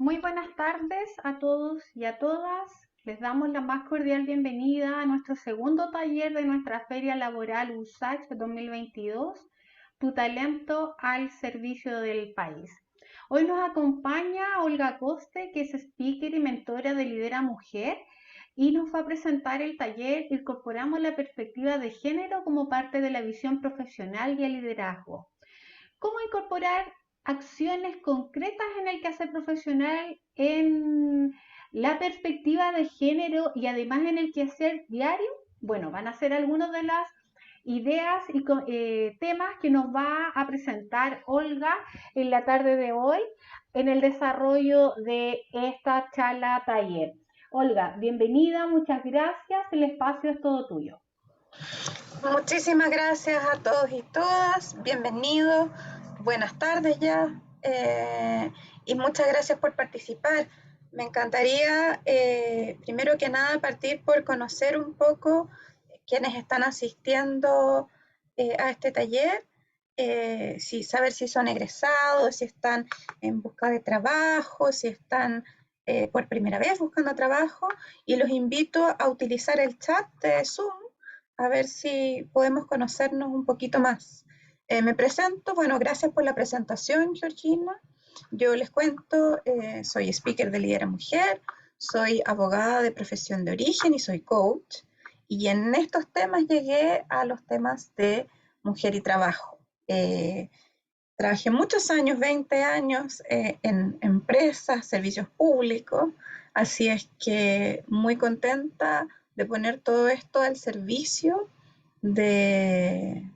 Muy buenas tardes a todos y a todas. Les damos la más cordial bienvenida a nuestro segundo taller de nuestra Feria Laboral USACH 2022, Tu talento al servicio del país. Hoy nos acompaña Olga Coste, que es speaker y mentora de Lidera Mujer, y nos va a presentar el taller Incorporamos la perspectiva de género como parte de la visión profesional y el liderazgo. ¿Cómo incorporar acciones concretas en el quehacer profesional en la perspectiva de género y además en el quehacer diario? Bueno, van a ser algunas de las ideas y temas que nos va a presentar Olga en la tarde de hoy en el desarrollo de esta charla taller. Olga, bienvenida, muchas gracias, el espacio es todo tuyo. Muchísimas gracias a todos y todas, bienvenidos, buenas tardes ya, y muchas gracias por participar. Me encantaría, primero que nada, partir por conocer un poco quienes están asistiendo a este taller, saber si son egresados, si están en busca de trabajo, si están por primera vez buscando trabajo, y los invito a utilizar el chat de Zoom a ver si podemos conocernos un poquito más. Me presento, bueno, gracias por la presentación, Georgina. Yo les cuento, soy speaker de Lidera Mujer, soy abogada de profesión de origen y soy coach. Y en estos temas llegué a los temas de mujer y trabajo. Trabajé muchos años, 20 años, en empresas, servicios públicos, así es que muy contenta de poner todo esto al servicio de,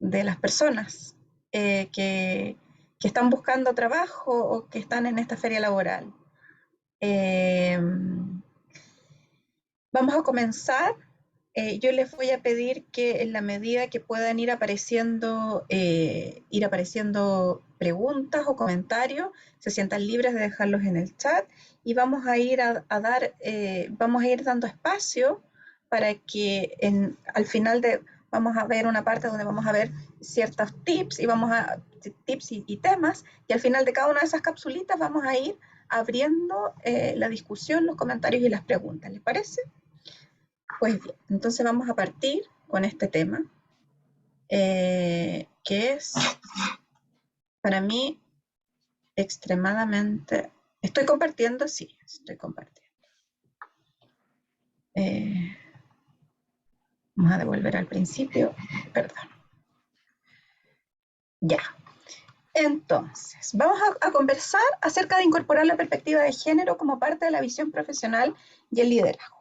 de las personas que están buscando trabajo o que están en esta feria laboral. Vamos a comenzar. Yo les voy a pedir que en la medida que puedan ir apareciendo preguntas o comentarios, se sientan libres de dejarlos en el chat y vamos a ir vamos a ir dando espacio para que al final vamos a ver una parte donde vamos a ver ciertos tips y temas, y al final de cada una de esas capsulitas vamos a ir abriendo la discusión, los comentarios y las preguntas. ¿Les parece? Pues bien, entonces vamos a partir con este tema, que es para mí extremadamente... ¿Estoy compartiendo? Sí, estoy compartiendo. Vamos a devolver al principio, perdón. Ya. Entonces, vamos a conversar acerca de incorporar la perspectiva de género como parte de la visión profesional y el liderazgo.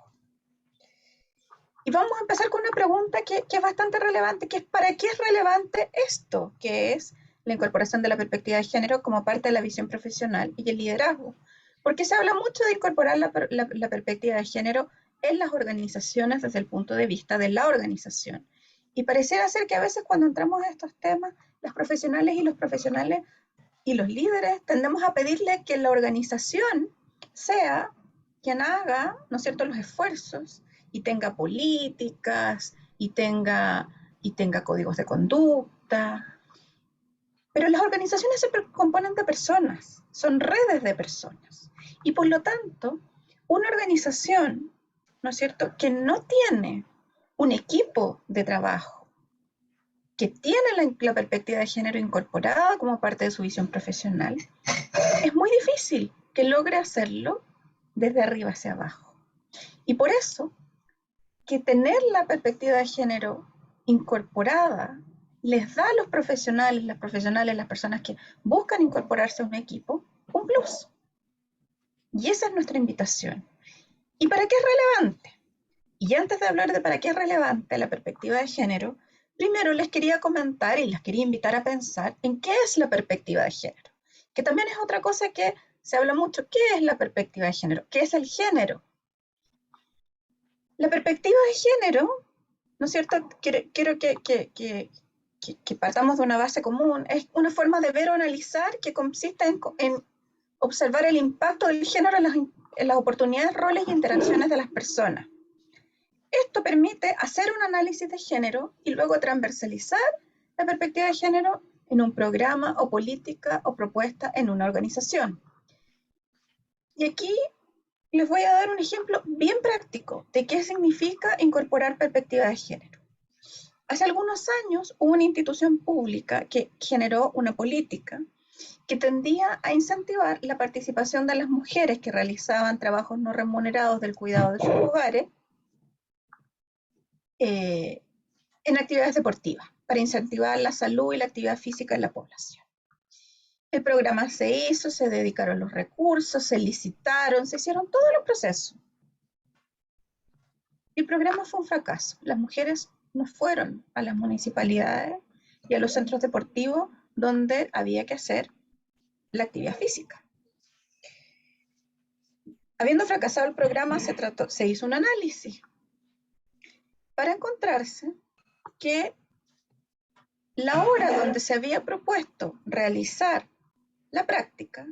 Y vamos a empezar con una pregunta que es bastante relevante, que es ¿para qué es relevante esto? Que es la incorporación de la perspectiva de género como parte de la visión profesional y el liderazgo. Porque se habla mucho de incorporar la perspectiva de género en las organizaciones desde el punto de vista de la organización. Y pareciera ser que a veces cuando entramos a estos temas, las profesionales y los líderes tendemos a pedirle que la organización sea quien haga, ¿no es cierto?, los esfuerzos y tenga políticas y tenga códigos de conducta. Pero las organizaciones se componen de personas, son redes de personas. Y por lo tanto, una organización, ¿no es cierto?, que no tiene un equipo de trabajo, que tiene la perspectiva de género incorporada como parte de su visión profesional, es muy difícil que logre hacerlo desde arriba hacia abajo. Y por eso, que tener la perspectiva de género incorporada les da a los profesionales, las personas que buscan incorporarse a un equipo, un plus. Y esa es nuestra invitación. ¿Y para qué es relevante? Y antes de hablar de para qué es relevante la perspectiva de género, primero les quería comentar y les quería invitar a pensar en qué es la perspectiva de género, que también es otra cosa que se habla mucho. ¿Qué es la perspectiva de género? ¿Qué es el género? La perspectiva de género, ¿no es cierto? Quiero que partamos de una base común. Es una forma de ver o analizar que consiste en observar el impacto del género en las oportunidades, roles y interacciones de las personas. Esto permite hacer un análisis de género y luego transversalizar la perspectiva de género en un programa o política o propuesta en una organización. Y aquí les voy a dar un ejemplo bien práctico de qué significa incorporar perspectiva de género. Hace algunos años hubo una institución pública que generó una política que tendía a incentivar la participación de las mujeres que realizaban trabajos no remunerados del cuidado de sus hogares en actividades deportivas, para incentivar la salud y la actividad física en la población. El programa se hizo, se dedicaron los recursos, se licitaron, se hicieron todos los procesos. El programa fue un fracaso. Las mujeres no fueron a las municipalidades y a los centros deportivos donde había que hacer la actividad física. Habiendo fracasado el programa, se hizo un análisis para encontrarse que la hora donde se había propuesto realizar la práctica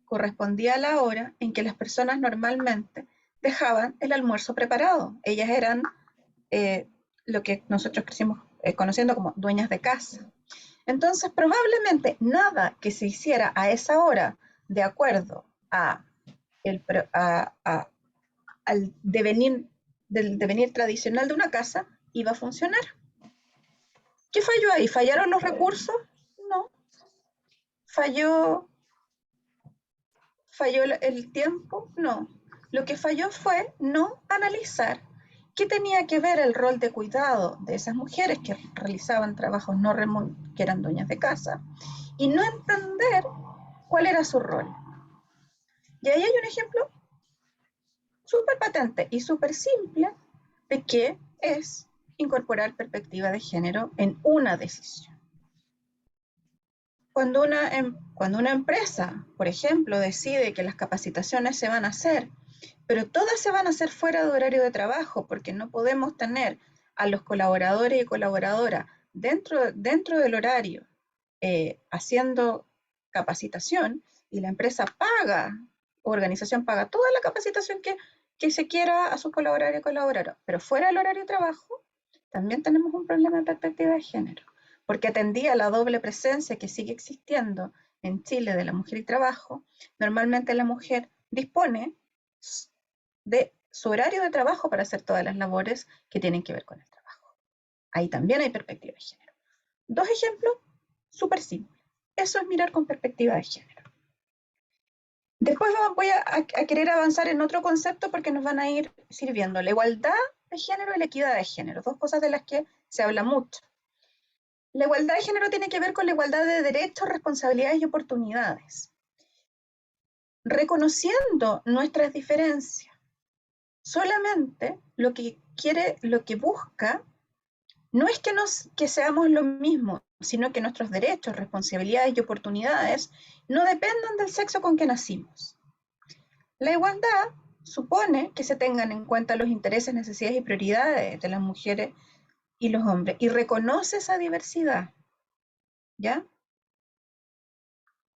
correspondía a la hora en que las personas normalmente dejaban el almuerzo preparado. Ellas eran lo que nosotros crecimos conociendo como dueñas de casa. Entonces, probablemente nada que se hiciera a esa hora de acuerdo al del devenir tradicional de una casa iba a funcionar. ¿Qué falló ahí? ¿Fallaron los recursos? No. ¿Falló el tiempo? No. Lo que falló fue no analizar qué tenía que ver el rol de cuidado de esas mujeres que realizaban trabajos no remunerados, que eran dueñas de casa, y no entender cuál era su rol. Y ahí hay un ejemplo súper patente y súper simple de qué es incorporar perspectiva de género en una decisión. Cuando una empresa, por ejemplo, decide que las capacitaciones se van a hacer, pero todas se van a hacer fuera de horario de trabajo, porque no podemos tener a los colaboradores y colaboradoras dentro del horario haciendo capacitación, y la empresa paga, organización paga toda la capacitación que se quiera a sus colaboradores y colaboradoras, pero fuera del horario de trabajo, también tenemos un problema de perspectiva de género, porque atendía a la doble presencia que sigue existiendo en Chile de la mujer y trabajo. Normalmente la mujer dispone de su horario de trabajo para hacer todas las labores que tienen que ver con el trabajo. Ahí también hay perspectiva de género. Dos ejemplos súper simples. Eso es mirar con perspectiva de género. Después voy a querer avanzar en otro concepto porque nos van a ir sirviendo. La igualdad de género y la equidad de género, dos cosas de las que se habla mucho. La igualdad de género tiene que ver con la igualdad de derechos, responsabilidades y oportunidades. Reconociendo nuestras diferencias, solamente lo que busca no es que seamos lo mismo, sino que nuestros derechos, responsabilidades y oportunidades no dependan del sexo con que nacimos. La igualdad supone que se tengan en cuenta los intereses, necesidades y prioridades de las mujeres y los hombres, y reconoce esa diversidad, ¿ya?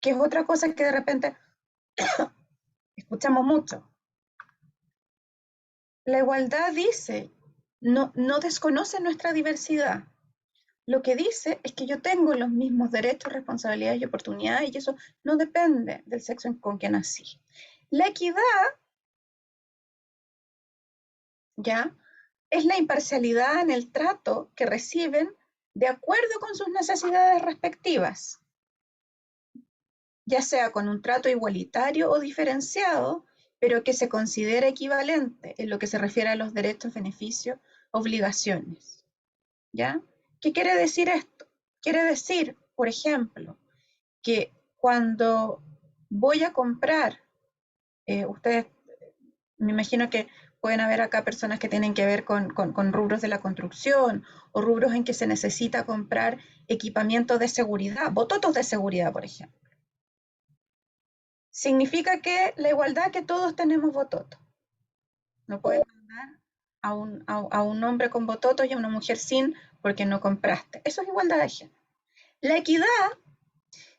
Que es otra cosa que de repente escuchamos mucho. La igualdad dice, no desconoce nuestra diversidad. Lo que dice es que yo tengo los mismos derechos, responsabilidades y oportunidades, y eso no depende del sexo con que nací. La equidad, ¿ya?, es la imparcialidad en el trato que reciben de acuerdo con sus necesidades respectivas, ya sea con un trato igualitario o diferenciado, pero que se considera equivalente en lo que se refiere a los derechos, beneficios, obligaciones. ¿Ya? ¿Qué quiere decir esto? Quiere decir, por ejemplo, que cuando voy a comprar, ustedes, me imagino que pueden haber acá personas que tienen que ver con rubros de la construcción o rubros en que se necesita comprar equipamiento de seguridad, bototos de seguridad, por ejemplo. Significa que la igualdad que todos tenemos bototos. No puedes mandar a un hombre con bototos y a una mujer sin porque no compraste. Eso es igualdad de género. La equidad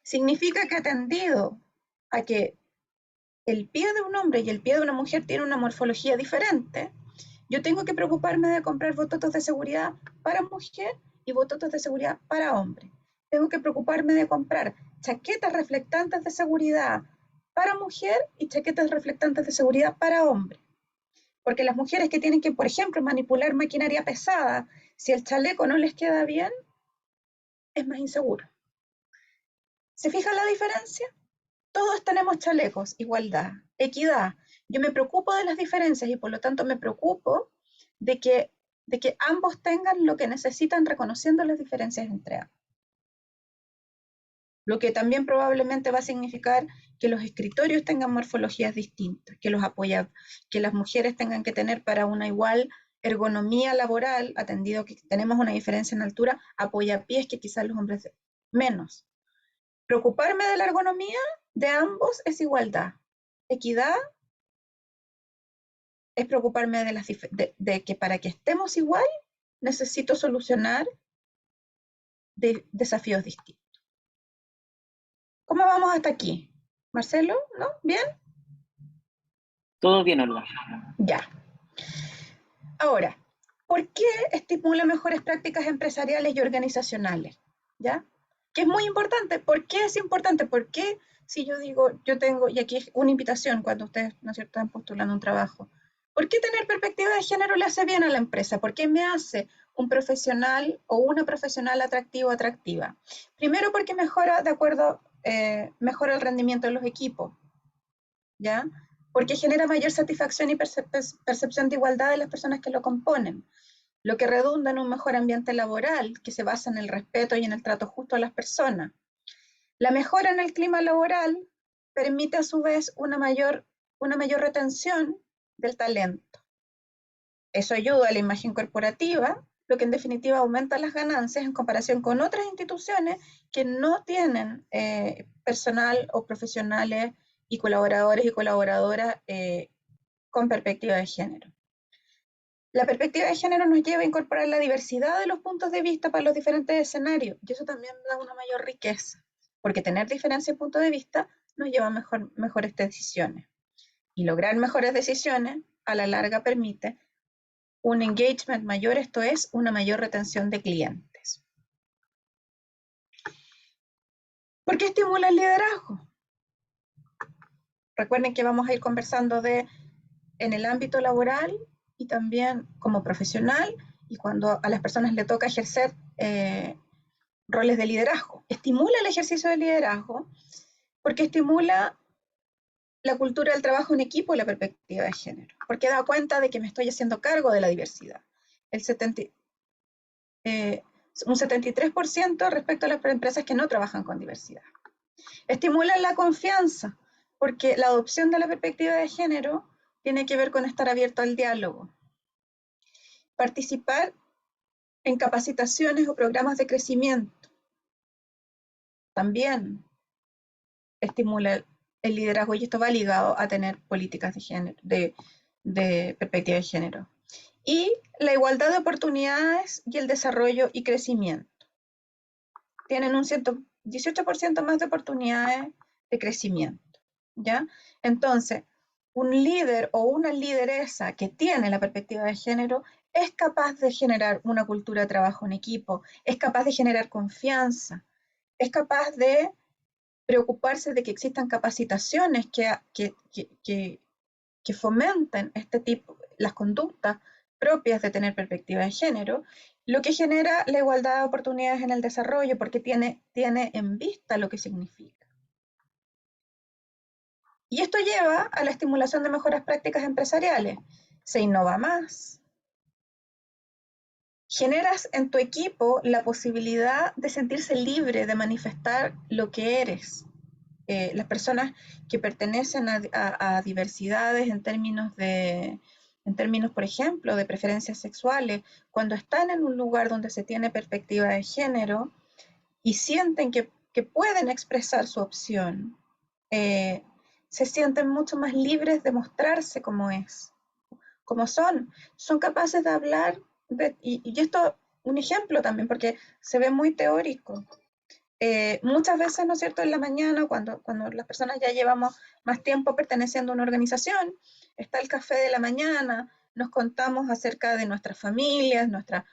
significa que atendido a que el pie de un hombre y el pie de una mujer tiene una morfología diferente, yo tengo que preocuparme de comprar bototos de seguridad para mujer y bototos de seguridad para hombre. Tengo que preocuparme de comprar chaquetas reflectantes de seguridad para mujer y chaquetas reflectantes de seguridad para hombre. Porque las mujeres que tienen que, por ejemplo, manipular maquinaria pesada, si el chaleco no les queda bien, es más inseguro. ¿Se fija la diferencia? Todos tenemos chalecos, igualdad, equidad. Yo me preocupo de las diferencias y por lo tanto me preocupo de que ambos tengan lo que necesitan reconociendo las diferencias entre ambos. Lo que también probablemente va a significar que los escritorios tengan morfologías distintas, que las mujeres tengan que tener para una igual ergonomía laboral, atendido que tenemos una diferencia en altura, apoyapiés que quizás los hombres menos. Preocuparme de la ergonomía de ambos es igualdad. Equidad es preocuparme de que para que estemos igual necesito solucionar desafíos distintos. ¿Cómo vamos hasta aquí? Marcelo, ¿no? ¿Bien? Todo bien, Olga. Ya. Ahora, ¿por qué estimula mejores prácticas empresariales y organizacionales? ¿Ya? Que es muy importante. ¿Por qué es importante? Porque si yo digo, yo tengo, y aquí es una invitación cuando ustedes, ¿no es cierto?, están postulando un trabajo. ¿Por qué tener perspectiva de género le hace bien a la empresa? ¿Por qué me hace un profesional o una profesional atractivo o atractiva? Primero porque mejora, mejora el rendimiento de los equipos, ¿ya? Porque genera mayor satisfacción y percepción de igualdad de las personas que lo componen, lo que redunda en un mejor ambiente laboral que se basa en el respeto y en el trato justo a las personas. La mejora en el clima laboral permite a su vez una mayor retención del talento. Eso ayuda a la imagen corporativa, lo que en definitiva aumenta las ganancias en comparación con otras instituciones que no tienen personal o profesionales y colaboradores y colaboradoras con perspectiva de género. La perspectiva de género nos lleva a incorporar la diversidad de los puntos de vista para los diferentes escenarios, y eso también da una mayor riqueza, porque tener diferencia de puntos de vista nos lleva a mejores decisiones. Y lograr mejores decisiones a la larga permite un engagement mayor, esto es, una mayor retención de clientes. ¿Por qué estimula el liderazgo? Recuerden que vamos a ir conversando en el ámbito laboral y también como profesional y cuando a las personas le toca ejercer roles de liderazgo. Estimula el ejercicio de liderazgo porque estimula la cultura del trabajo en equipo y la perspectiva de género, porque da cuenta de que me estoy haciendo cargo de la diversidad. Un 73% respecto a las empresas que no trabajan con diversidad. Estimula la confianza, porque la adopción de la perspectiva de género tiene que ver con estar abierto al diálogo. Participar en capacitaciones o programas de crecimiento también estimula el liderazgo y esto va ligado a tener políticas de género, de perspectiva de género. Y la igualdad de oportunidades y el desarrollo y crecimiento. Tienen un 18% más de oportunidades de crecimiento, ¿ya? Entonces, un líder o una lideresa que tiene la perspectiva de género es capaz de generar una cultura de trabajo en equipo, es capaz de generar confianza, es capaz de preocuparse de que existan capacitaciones que fomenten este tipo, las conductas propias de tener perspectiva de género, lo que genera la igualdad de oportunidades en el desarrollo, porque tiene en vista lo que significa. Y esto lleva a la estimulación de mejores prácticas empresariales. Se innova más. Generas en tu equipo la posibilidad de sentirse libre de manifestar lo que eres. Las personas que pertenecen a diversidades en términos, por ejemplo, de preferencias sexuales, cuando están en un lugar donde se tiene perspectiva de género y sienten que pueden expresar su opción, se sienten mucho más libres de mostrarse como son capaces de hablar, y esto un ejemplo también, porque se ve muy teórico. Muchas veces, ¿no es cierto?, en la mañana, cuando las personas ya llevamos más tiempo perteneciendo a una organización, está el café de la mañana, nos contamos acerca de nuestras familias, nuestras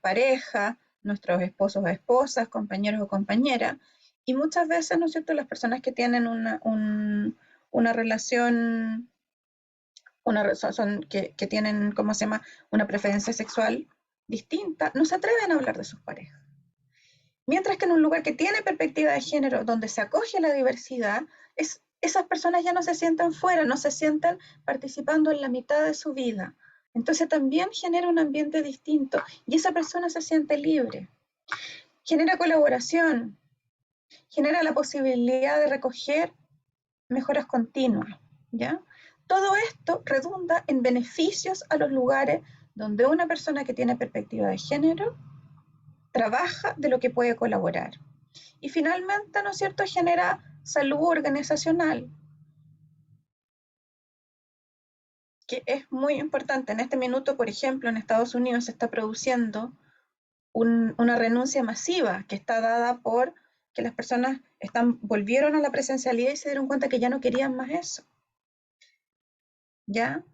parejas, nuestros esposos o esposas, compañeros o compañeras, y muchas veces, ¿no es cierto?, las personas que tienen una relación, que tienen, ¿cómo se llama?, una preferencia sexual distinta, no se atreven a hablar de sus parejas. Mientras que en un lugar que tiene perspectiva de género, donde se acoge la diversidad, esas personas ya no se sienten fuera, no se sienten participando en la mitad de su vida. Entonces también genera un ambiente distinto y esa persona se siente libre. Genera colaboración, genera la posibilidad de recoger mejoras continuas, ¿ya? Todo esto redunda en beneficios a los lugares donde una persona que tiene perspectiva de género trabaja de lo que puede colaborar. Y finalmente, ¿no es cierto?, genera salud organizacional, que es muy importante. En este minuto, por ejemplo, en Estados Unidos se está produciendo una renuncia masiva que está dada por que las personas volvieron a la presencialidad y se dieron cuenta que ya no querían más eso, ¿ya?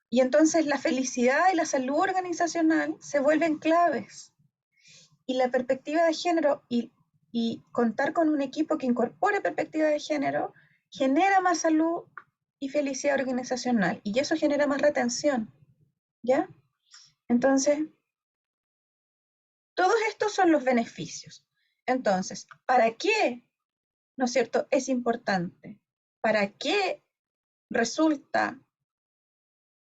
Y entonces la felicidad y la salud organizacional se vuelven claves. Y la perspectiva de género y contar con un equipo que incorpore perspectiva de género genera más salud y felicidad organizacional, y eso genera más retención, ¿ya? Entonces, todos estos son los beneficios. Entonces, ¿para qué, no es cierto?, es importante? ¿Para qué resulta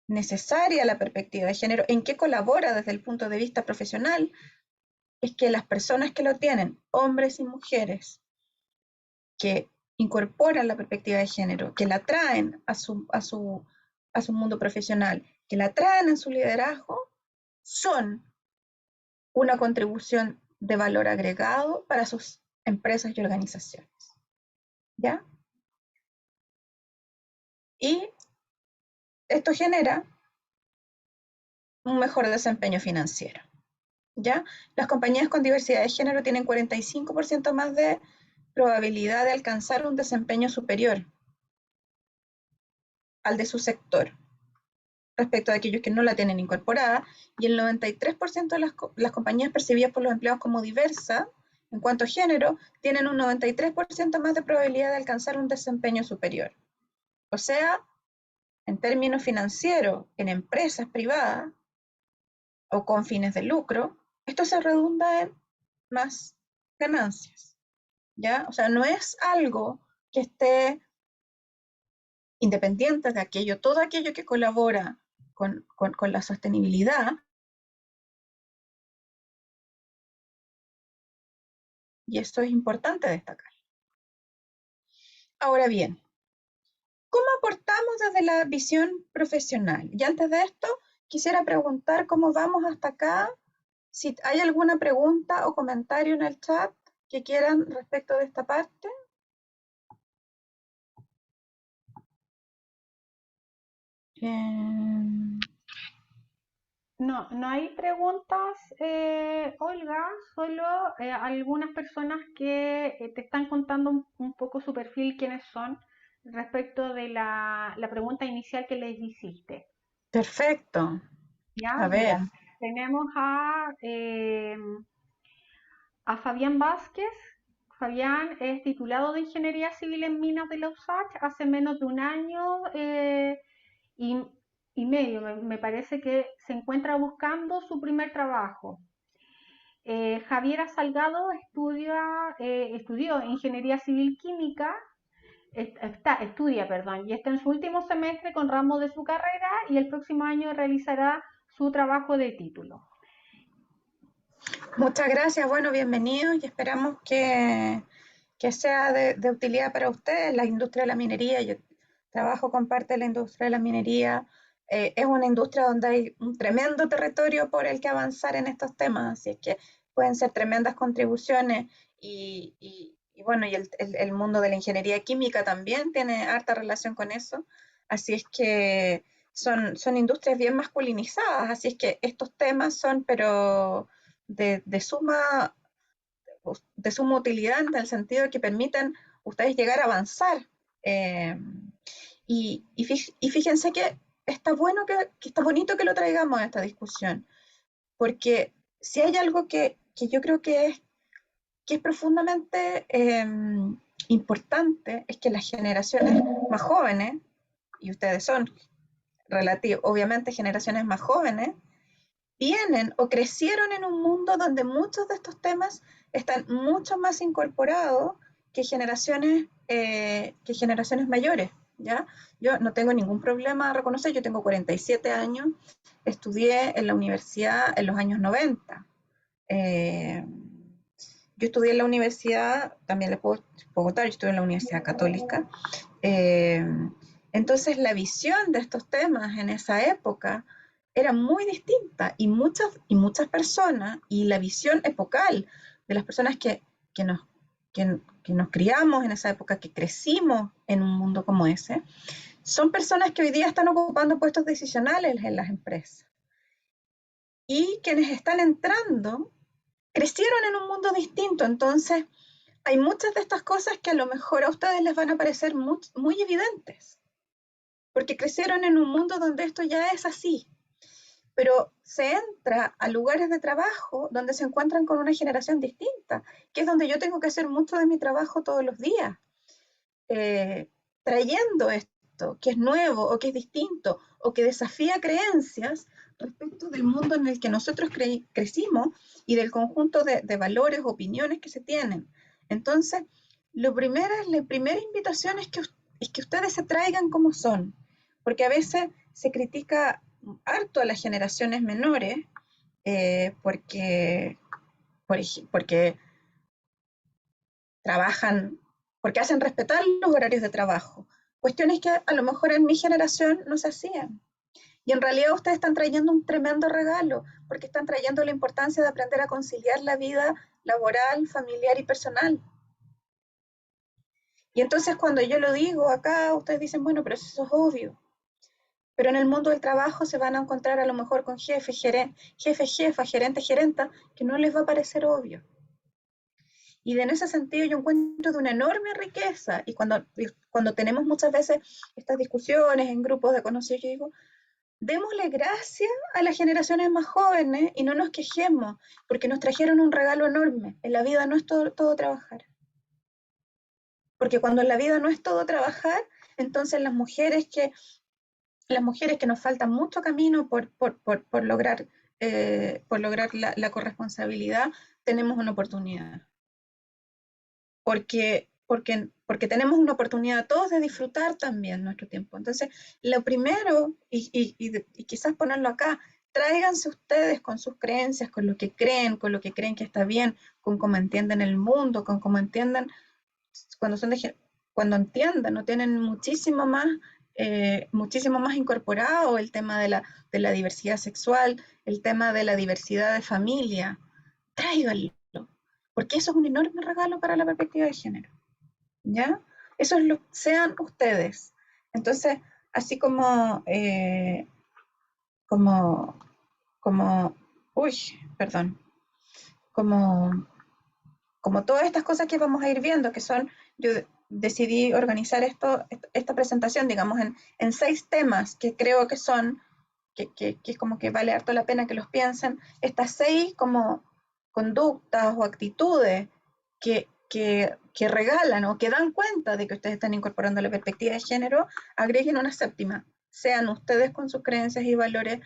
necesaria la perspectiva de género? ¿En qué colabora desde el punto de vista profesional? Es que las personas que lo tienen, hombres y mujeres, que incorporan la perspectiva de género, que la traen a su mundo profesional, que la traen en su liderazgo, son una contribución de valor agregado para sus empresas y organizaciones, ¿ya? Y esto genera un mejor desempeño financiero, ¿ya? Las compañías con diversidad de género tienen 45% más de probabilidad de alcanzar un desempeño superior al de su sector respecto a aquellos que no la tienen incorporada, y el 93% de las compañías percibidas por los empleados como diversas en cuanto a género tienen un 93% más de probabilidad de alcanzar un desempeño superior. O sea, en términos financieros, en empresas privadas o con fines de lucro, esto se redunda en más ganancias, ¿ya? O sea, no es algo que esté independiente de aquello, todo aquello que colabora con la sostenibilidad, y esto es importante destacar. Ahora bien, ¿cómo aportamos desde la visión profesional? Y antes de esto, quisiera preguntar cómo vamos hasta acá, si hay alguna pregunta o comentario en el chat que quieran respecto de esta parte. No hay preguntas, Olga, solo algunas personas que te están contando un poco su perfil, quiénes son, respecto de la pregunta inicial que les hiciste. Perfecto. Ya, A ver. mira, tenemos a Fabián Vázquez. Fabián es titulado de Ingeniería Civil en Minas de la USACH hace menos de un año y, y medio. Me parece que se encuentra buscando su primer trabajo. Javiera Salgado estudió Ingeniería Civil Química, y está en su último semestre con ramo de su carrera y el próximo año realizará su trabajo de título. Muchas gracias, bueno, bienvenidos y esperamos que sea de utilidad para ustedes. La industria de la minería, yo trabajo con parte de la industria de la minería, es una industria donde hay un tremendo territorio por el que avanzar en estos temas, así es que pueden ser tremendas contribuciones y bueno, y el mundo de la ingeniería química también tiene harta relación con eso, así es que son industrias bien masculinizadas, así es que estos temas son, pero de suma utilidad en el sentido de que permiten ustedes llegar a avanzar. Y fíjense que está bueno que está bonito que lo traigamos a esta discusión, porque si hay algo que yo creo que es profundamente importante es que las generaciones más jóvenes, y ustedes son obviamente generaciones más jóvenes, vienen o crecieron en un mundo donde muchos de estos temas están mucho más incorporados que generaciones mayores, ¿ya? Yo no tengo ningún problema a reconocer, yo tengo 47 años, estudié en la universidad en los años 90. Yo estudié en la universidad, también les puedo contar, yo estudié en la Universidad Católica. Entonces la visión de estos temas en esa época era muy distinta y muchas personas, y la visión epocal de las personas que nos criamos en esa época, que crecimos en un mundo como ese, son personas que hoy día están ocupando puestos decisionales en las empresas. Y quienes están entrando crecieron en un mundo distinto, entonces hay muchas de estas cosas que a lo mejor a ustedes les van a parecer muy, muy evidentes, porque crecieron en un mundo donde esto ya es así, pero se entra a lugares de trabajo donde se encuentran con una generación distinta, que es donde yo tengo que hacer mucho de mi trabajo todos los días, trayendo esto, que es nuevo o que es distinto o que desafía creencias respecto del mundo en el que nosotros crecimos y del conjunto de valores, opiniones que se tienen. Entonces, la primera invitación es que ustedes se traigan como son, porque a veces se critica harto a las generaciones menores porque trabajan, porque hacen respetar los horarios de trabajo. Cuestiones que a lo mejor en mi generación no se hacían. Y en realidad ustedes están trayendo un tremendo regalo, porque están trayendo la importancia de aprender a conciliar la vida laboral, familiar y personal. Y entonces cuando yo lo digo acá, ustedes dicen, bueno, pero eso es obvio. Pero en el mundo del trabajo se van a encontrar a lo mejor con jefe, jefa, gerenta, que no les va a parecer obvio. Y en ese sentido yo encuentro de una enorme riqueza. Y cuando tenemos muchas veces estas discusiones en grupos de conocidos, yo digo, démosle gracias a las generaciones más jóvenes y no nos quejemos, porque nos trajeron un regalo enorme. En la vida no es todo trabajar. Porque cuando en la vida no es todo trabajar, entonces las mujeres que nos falta mucho camino por lograr la corresponsabilidad, tenemos una oportunidad. Porque tenemos una oportunidad todos de disfrutar también nuestro tiempo. Entonces, lo primero, y quizás ponerlo acá, tráiganse ustedes con sus creencias, con lo que creen que está bien, con cómo entienden el mundo, con cómo entienden, cuando entiendan, no tienen muchísimo más incorporado el tema de la diversidad sexual, el tema de la diversidad de familia, tráiganlo, porque eso es un enorme regalo para la perspectiva de género, ¿ya? Eso sean ustedes. Entonces, así como todas estas cosas que vamos a ir viendo, que son, yo decidí organizar esta presentación, digamos, en 6 temas que creo que son, que es como que vale harto la pena que los piensen, estas 6 como conductas o actitudes que regalan o que dan cuenta de que ustedes están incorporando la perspectiva de género, agreguen una 7ª, sean ustedes con sus creencias y valores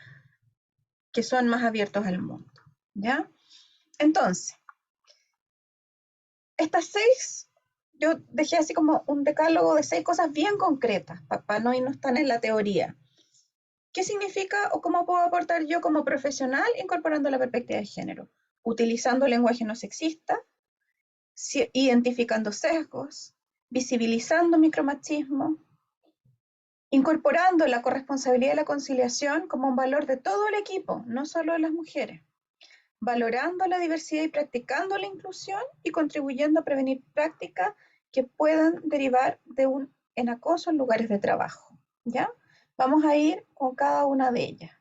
que son más abiertos al mundo, ¿ya? Entonces, estas 6, yo dejé así como un decálogo de 6 cosas bien concretas, para no irnos tan en la teoría. ¿Qué significa o cómo puedo aportar yo como profesional incorporando la perspectiva de género? Utilizando lenguaje no sexista, identificando sesgos, visibilizando micromachismo, incorporando la corresponsabilidad y la conciliación como un valor de todo el equipo, no solo de las mujeres, valorando la diversidad y practicando la inclusión y contribuyendo a prevenir prácticas que puedan derivar de un acoso en lugares de trabajo, ¿ya? Vamos a ir con cada una de ellas.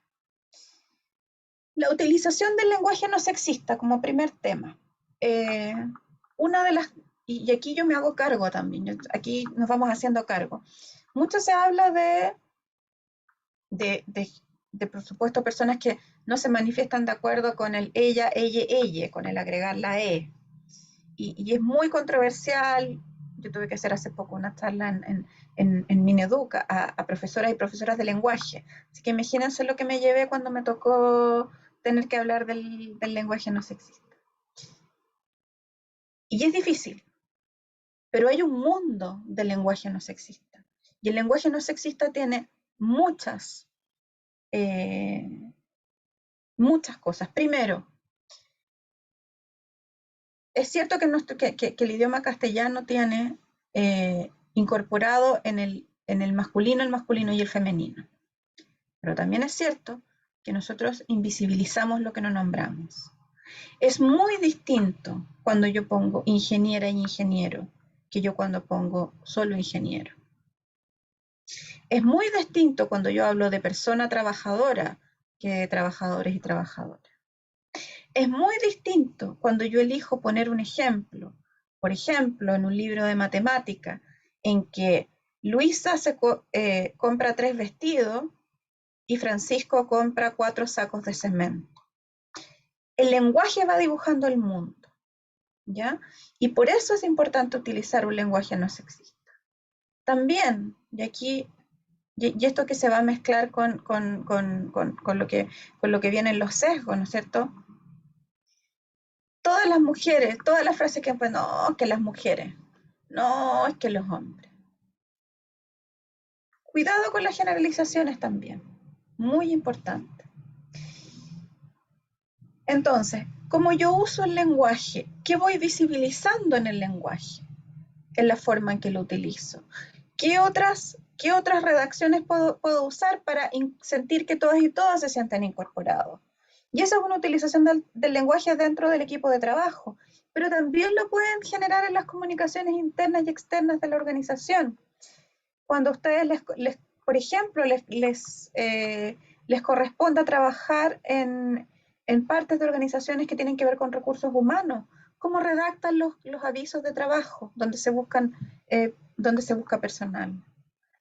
La utilización del lenguaje no sexista como primer tema. Una de las, y aquí yo me hago cargo también, aquí nos vamos haciendo cargo. Mucho se habla de por supuesto, personas que no se manifiestan de acuerdo con el ella, con el agregar la E. Y es muy controversial, Yo tuve que hacer hace poco una charla en Mineduca a profesoras y profesoras de lenguaje. Así que imagínense lo que me llevé cuando me tocó tener que hablar del lenguaje no sexista. Y es difícil, pero hay un mundo del lenguaje no sexista. Y el lenguaje no sexista tiene muchas cosas. Primero, es cierto que el idioma castellano tiene incorporado en el masculino y el femenino. Pero también es cierto que nosotros invisibilizamos lo que no nombramos. Es muy distinto cuando yo pongo ingeniera y ingeniero que yo cuando pongo solo ingeniero. Es muy distinto cuando yo hablo de persona trabajadora que de trabajadores y trabajadoras. Es muy distinto cuando yo elijo poner un ejemplo, por ejemplo, en un libro de matemática, en que Luisa compra 3 vestidos y Francisco compra 4 sacos de cemento. El lenguaje va dibujando el mundo, ¿ya? Y por eso es importante utilizar un lenguaje no sexista. También, y esto que se va a mezclar con lo que vienen los sesgos, ¿no es cierto? Todas las mujeres, todas las frases que pues no, que las mujeres, no, es que los hombres. Cuidado con las generalizaciones también, muy importante. Entonces, como yo uso el lenguaje, ¿qué voy visibilizando en el lenguaje? En la forma en que lo utilizo. ¿Qué otras redacciones puedo usar para sentir que todas y todas se sienten incorporados? Y esa es una utilización del lenguaje dentro del equipo de trabajo, pero también lo pueden generar en las comunicaciones internas y externas de la organización. Cuando a ustedes, por ejemplo, les corresponda trabajar en partes de organizaciones que tienen que ver con recursos humanos, ¿cómo redactan los avisos de trabajo donde se busca personal?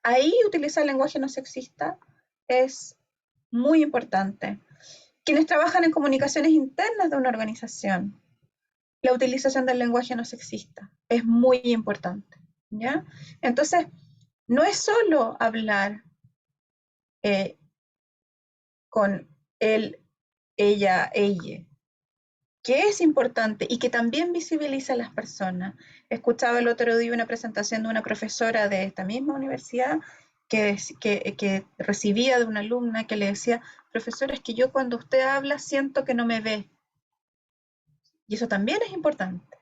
Ahí utilizar el lenguaje no sexista es muy importante. Quienes trabajan en comunicaciones internas de una organización, la utilización del lenguaje no sexista es muy importante, ¿ya? Entonces, no es solo hablar con él, ella, que es importante y que también visibiliza a las personas. Escuchaba el otro día una presentación de una profesora de esta misma universidad que recibía de una alumna que le decía, profesora, es que yo cuando usted habla siento que no me ve. Y eso también es importante.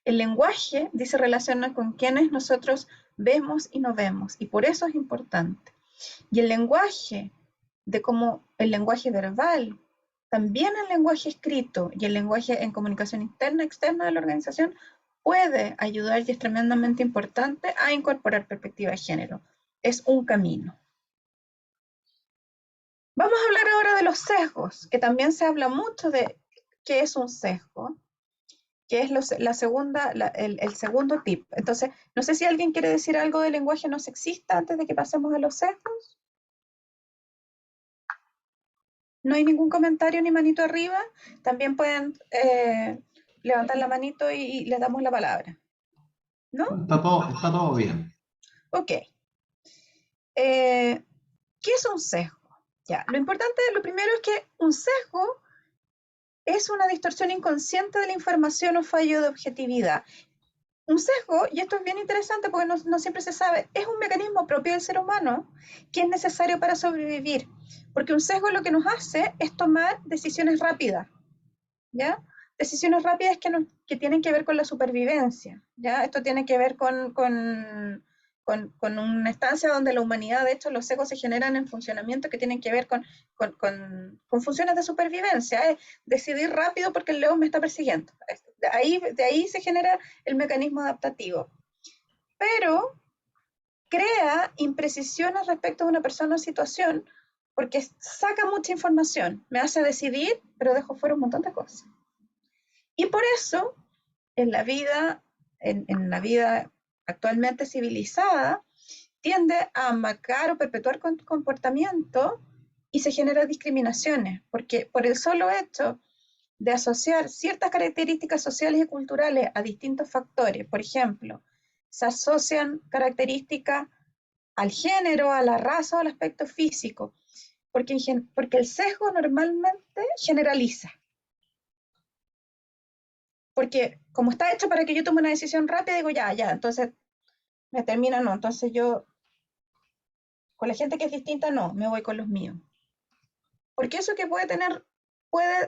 El lenguaje se relaciona con quienes nosotros vemos y no vemos, y por eso es importante. Y el lenguaje, el lenguaje verbal, también el lenguaje escrito y el lenguaje en comunicación interna y externa de la organización puede ayudar y es tremendamente importante a incorporar perspectiva de género. Es un camino. Vamos a hablar ahora de los sesgos, que también se habla mucho de qué es un sesgo, que es el segundo tip. Entonces, no sé si alguien quiere decir algo del lenguaje no sexista antes de que pasemos a los sesgos. No hay ningún comentario ni manito arriba. También pueden levantar la manito y les damos la palabra. ¿No? Está todo bien. Ok. ¿Qué es un sesgo? Ya, lo primero es que un sesgo es una distorsión inconsciente de la información o fallo de objetividad. Un sesgo, y esto es bien interesante porque no siempre se sabe, es un mecanismo propio del ser humano que es necesario para sobrevivir, porque un sesgo lo que nos hace es tomar decisiones rápidas, ¿ya? Decisiones rápidas que tienen que ver con la supervivencia, ¿ya? Esto tiene que ver con una estancia donde la humanidad, de hecho, los sesgos se generan en funcionamiento que tienen que ver con funciones de supervivencia, decidir rápido porque el león me está persiguiendo. De ahí se genera el mecanismo adaptativo. Pero crea imprecisiones respecto de una persona o situación porque saca mucha información, me hace decidir, pero dejo fuera un montón de cosas. Y por eso, en la vida actualmente civilizada, tiende a marcar o perpetuar comportamiento y se generan discriminaciones, porque por el solo hecho de asociar ciertas características sociales y culturales a distintos factores, por ejemplo, se asocian características al género, a la raza o al aspecto físico, porque el sesgo normalmente generaliza. Porque como está hecho para que yo tome una decisión rápida, digo ya, entonces me termina, no, entonces yo con la gente que es distinta, no, me voy con los míos. Porque eso que puede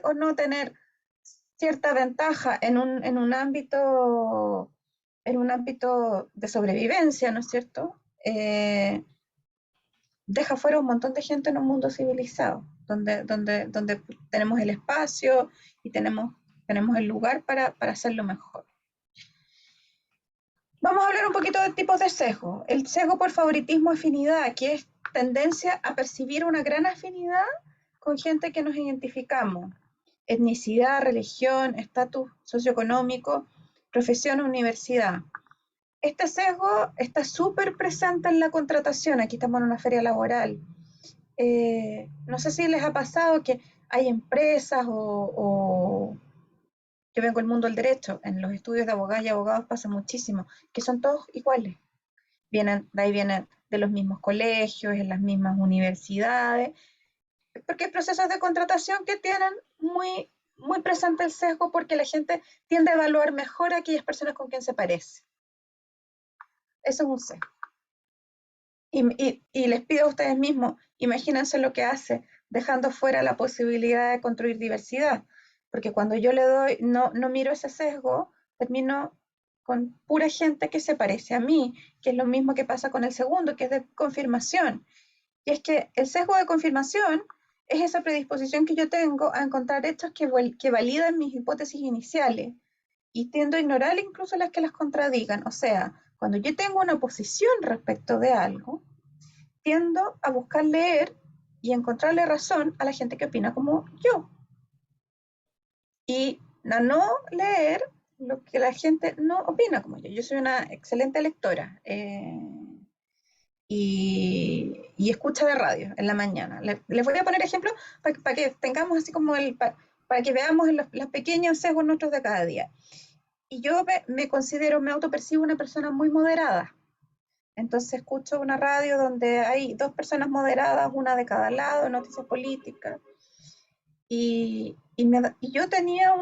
o no tener cierta ventaja en un ámbito de sobrevivencia, ¿no es cierto? Deja fuera un montón de gente en un mundo civilizado, donde tenemos el espacio y tenemos el lugar para hacerlo mejor. Vamos a hablar un poquito de tipos de sesgo. El sesgo por favoritismo-afinidad, que es tendencia a percibir una gran afinidad con gente que nos identificamos. Etnicidad, religión, estatus socioeconómico, profesión o universidad. Este sesgo está súper presente en la contratación. Aquí estamos en una feria laboral. No sé si les ha pasado que hay empresas o yo vengo del mundo del derecho, en los estudios de abogados y abogados pasa muchísimo, que son todos iguales. De ahí vienen de los mismos colegios, en las mismas universidades, porque hay procesos de contratación que tienen muy, muy presente el sesgo porque la gente tiende a evaluar mejor a aquellas personas con quien se parece. Eso es un sesgo. Y les pido a ustedes mismos, imagínense lo que hace dejando fuera la posibilidad de construir diversidad, porque cuando yo le doy, no miro ese sesgo, termino con pura gente que se parece a mí, que es lo mismo que pasa con el segundo, que es de confirmación. Y es que el sesgo de confirmación es esa predisposición que yo tengo a encontrar hechos que validan mis hipótesis iniciales y tiendo a ignorar incluso las que las contradigan. O sea, cuando yo tengo una posición respecto de algo, tiendo a buscar leer y encontrarle razón a la gente que opina como yo. Y a no leer lo que la gente no opina como yo. Yo soy una excelente lectora y escucha de radio en la mañana. Les voy a poner ejemplos para que tengamos así como para que veamos los pequeños sesgos nuestros de cada día. Y yo me autopercibo una persona muy moderada. Entonces escucho una radio donde hay dos personas moderadas, una de cada lado, noticias políticas. Y yo tenía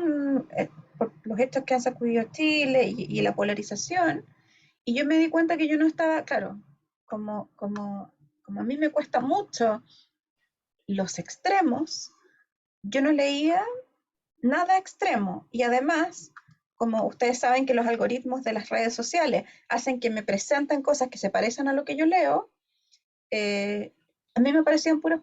por los hechos que han sacudido Chile y la polarización, y yo me di cuenta que yo no estaba, claro, como a mí me cuesta mucho los extremos, yo no leía nada extremo. Y además, como ustedes saben que los algoritmos de las redes sociales hacen que me presenten cosas que se parecen a lo que yo leo, a mí me parecían puros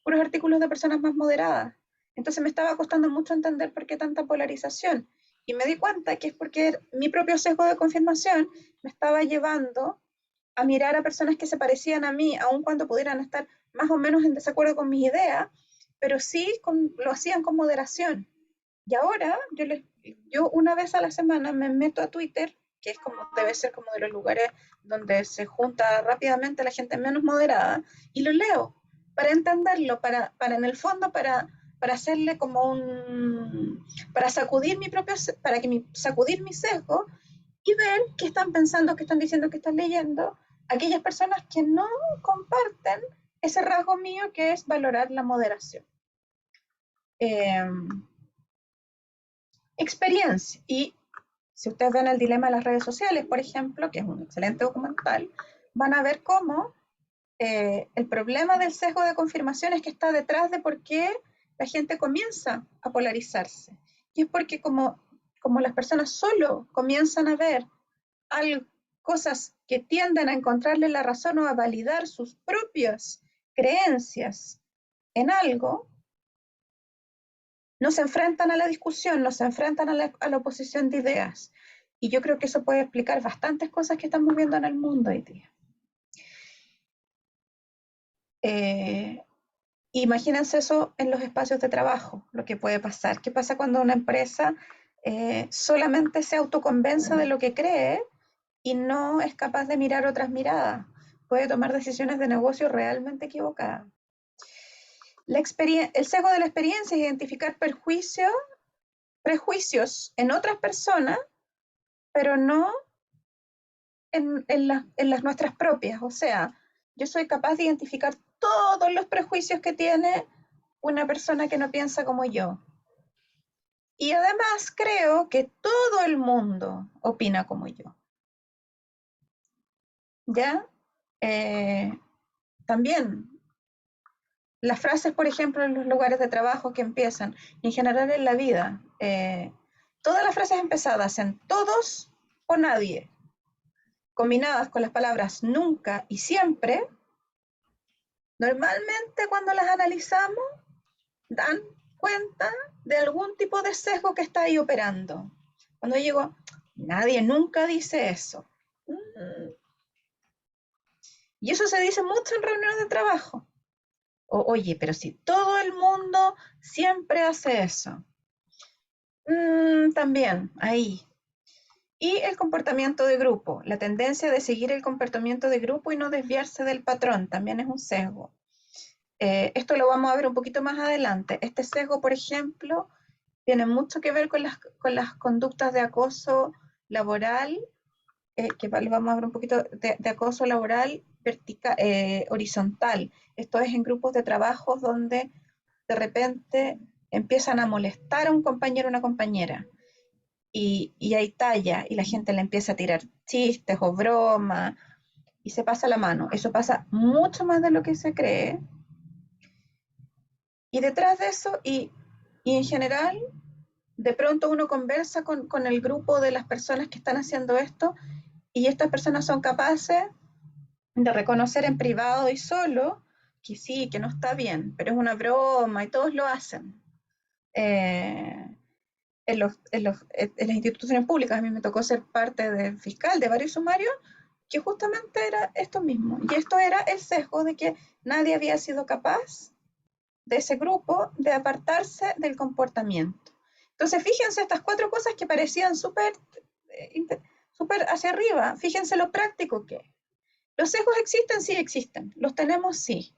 artículos de personas más moderadas. Entonces me estaba costando mucho entender por qué tanta polarización. Y me di cuenta que es porque mi propio sesgo de confirmación me estaba llevando a mirar a personas que se parecían a mí, aun cuando pudieran estar más o menos en desacuerdo con mis ideas, pero sí lo hacían con moderación. Y ahora yo una vez a la semana me meto a Twitter, que es como debe ser como de los lugares donde se junta rápidamente la gente menos moderada, y lo leo para entenderlo, para en el fondo, para hacerle como para sacudir sacudir mi sesgo y ver qué están pensando, qué están diciendo, qué están leyendo aquellas personas que no comparten ese rasgo mío que es valorar la moderación. Experiencia. Y si ustedes ven El dilema de las redes sociales, por ejemplo, que es un excelente documental, van a ver cómo el problema del sesgo de confirmación es que está detrás de por qué la gente comienza a polarizarse. Y es porque como las personas solo comienzan a ver cosas que tienden a encontrarle la razón o a validar sus propias creencias en algo, no se enfrentan a la discusión, no se enfrentan a la oposición de ideas. Y yo creo que eso puede explicar bastantes cosas que estamos viendo en el mundo hoy día. Imagínense eso en los espacios de trabajo, lo que puede pasar. ¿Qué pasa cuando una empresa solamente se autoconvence de lo que cree y no es capaz de mirar otras miradas? Puede tomar decisiones de negocio realmente equivocadas. El sesgo de la experiencia es identificar prejuicios en otras personas, pero no en las nuestras propias. O sea, yo soy capaz de identificar todos los prejuicios que tiene una persona que no piensa como yo. Y además creo que todo el mundo opina como yo. ¿Ya? También las frases, por ejemplo, en los lugares de trabajo que empiezan, y en general en la vida, todas las frases empezadas en todos o nadie, combinadas con las palabras nunca y siempre, normalmente cuando las analizamos, dan cuenta de algún tipo de sesgo que está ahí operando. Cuando yo digo, nadie nunca dice eso. Y eso se dice mucho en reuniones de trabajo. Oye, pero si todo el mundo siempre hace eso. También, ahí. Y el comportamiento de grupo, la tendencia de seguir el comportamiento de grupo y no desviarse del patrón, también es un sesgo. Esto lo vamos a ver un poquito más adelante. Este sesgo, por ejemplo, tiene mucho que ver con las conductas de acoso laboral, que lo vamos a ver un poquito, de acoso laboral horizontal. Esto es en grupos de trabajos donde de repente empiezan a molestar a un compañero o una compañera. Y hay talla, y la gente le empieza a tirar chistes o bromas, y se pasa la mano. Eso pasa mucho más de lo que se cree. Y detrás de eso, y en general, de pronto uno conversa con el grupo de las personas que están haciendo esto, y estas personas son capaces de reconocer en privado y solo que sí, que no está bien, pero es una broma y todos lo hacen. En las instituciones públicas, a mí me tocó ser parte del fiscal de varios sumarios, que justamente era esto mismo. Y esto era el sesgo de que nadie había sido capaz de ese grupo de apartarse del comportamiento. Entonces, fíjense estas 4 cosas que parecían súper hacia arriba. Fíjense lo práctico que es. ¿Los sesgos existen? Sí, existen. ¿Los tenemos? Sí.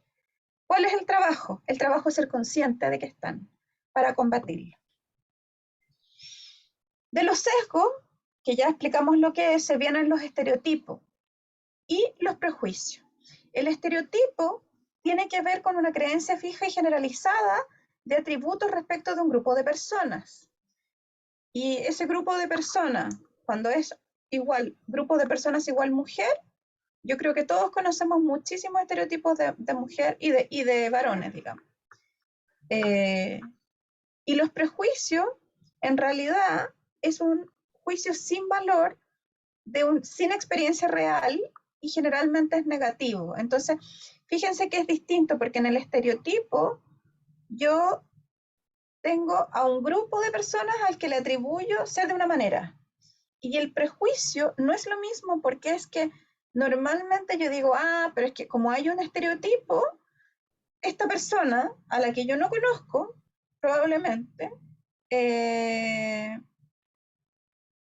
¿Cuál es el trabajo? El trabajo es ser consciente de que están para combatirlo. De los sesgos, que ya explicamos lo que es, se vienen los estereotipos y los prejuicios. El estereotipo tiene que ver con una creencia fija y generalizada de atributos respecto de un grupo de personas. Y ese grupo de personas, cuando es igual, grupo de personas igual mujer, yo creo que todos conocemos muchísimos estereotipos de mujer y de varones, digamos. Y los prejuicios, en realidad, es un juicio sin valor, sin experiencia real, y generalmente es negativo. Entonces, fíjense que es distinto, porque en el estereotipo yo tengo a un grupo de personas al que le atribuyo ser de una manera. Y el prejuicio no es lo mismo, porque es que normalmente yo digo, pero es que como hay un estereotipo, esta persona a la que yo no conozco, probablemente,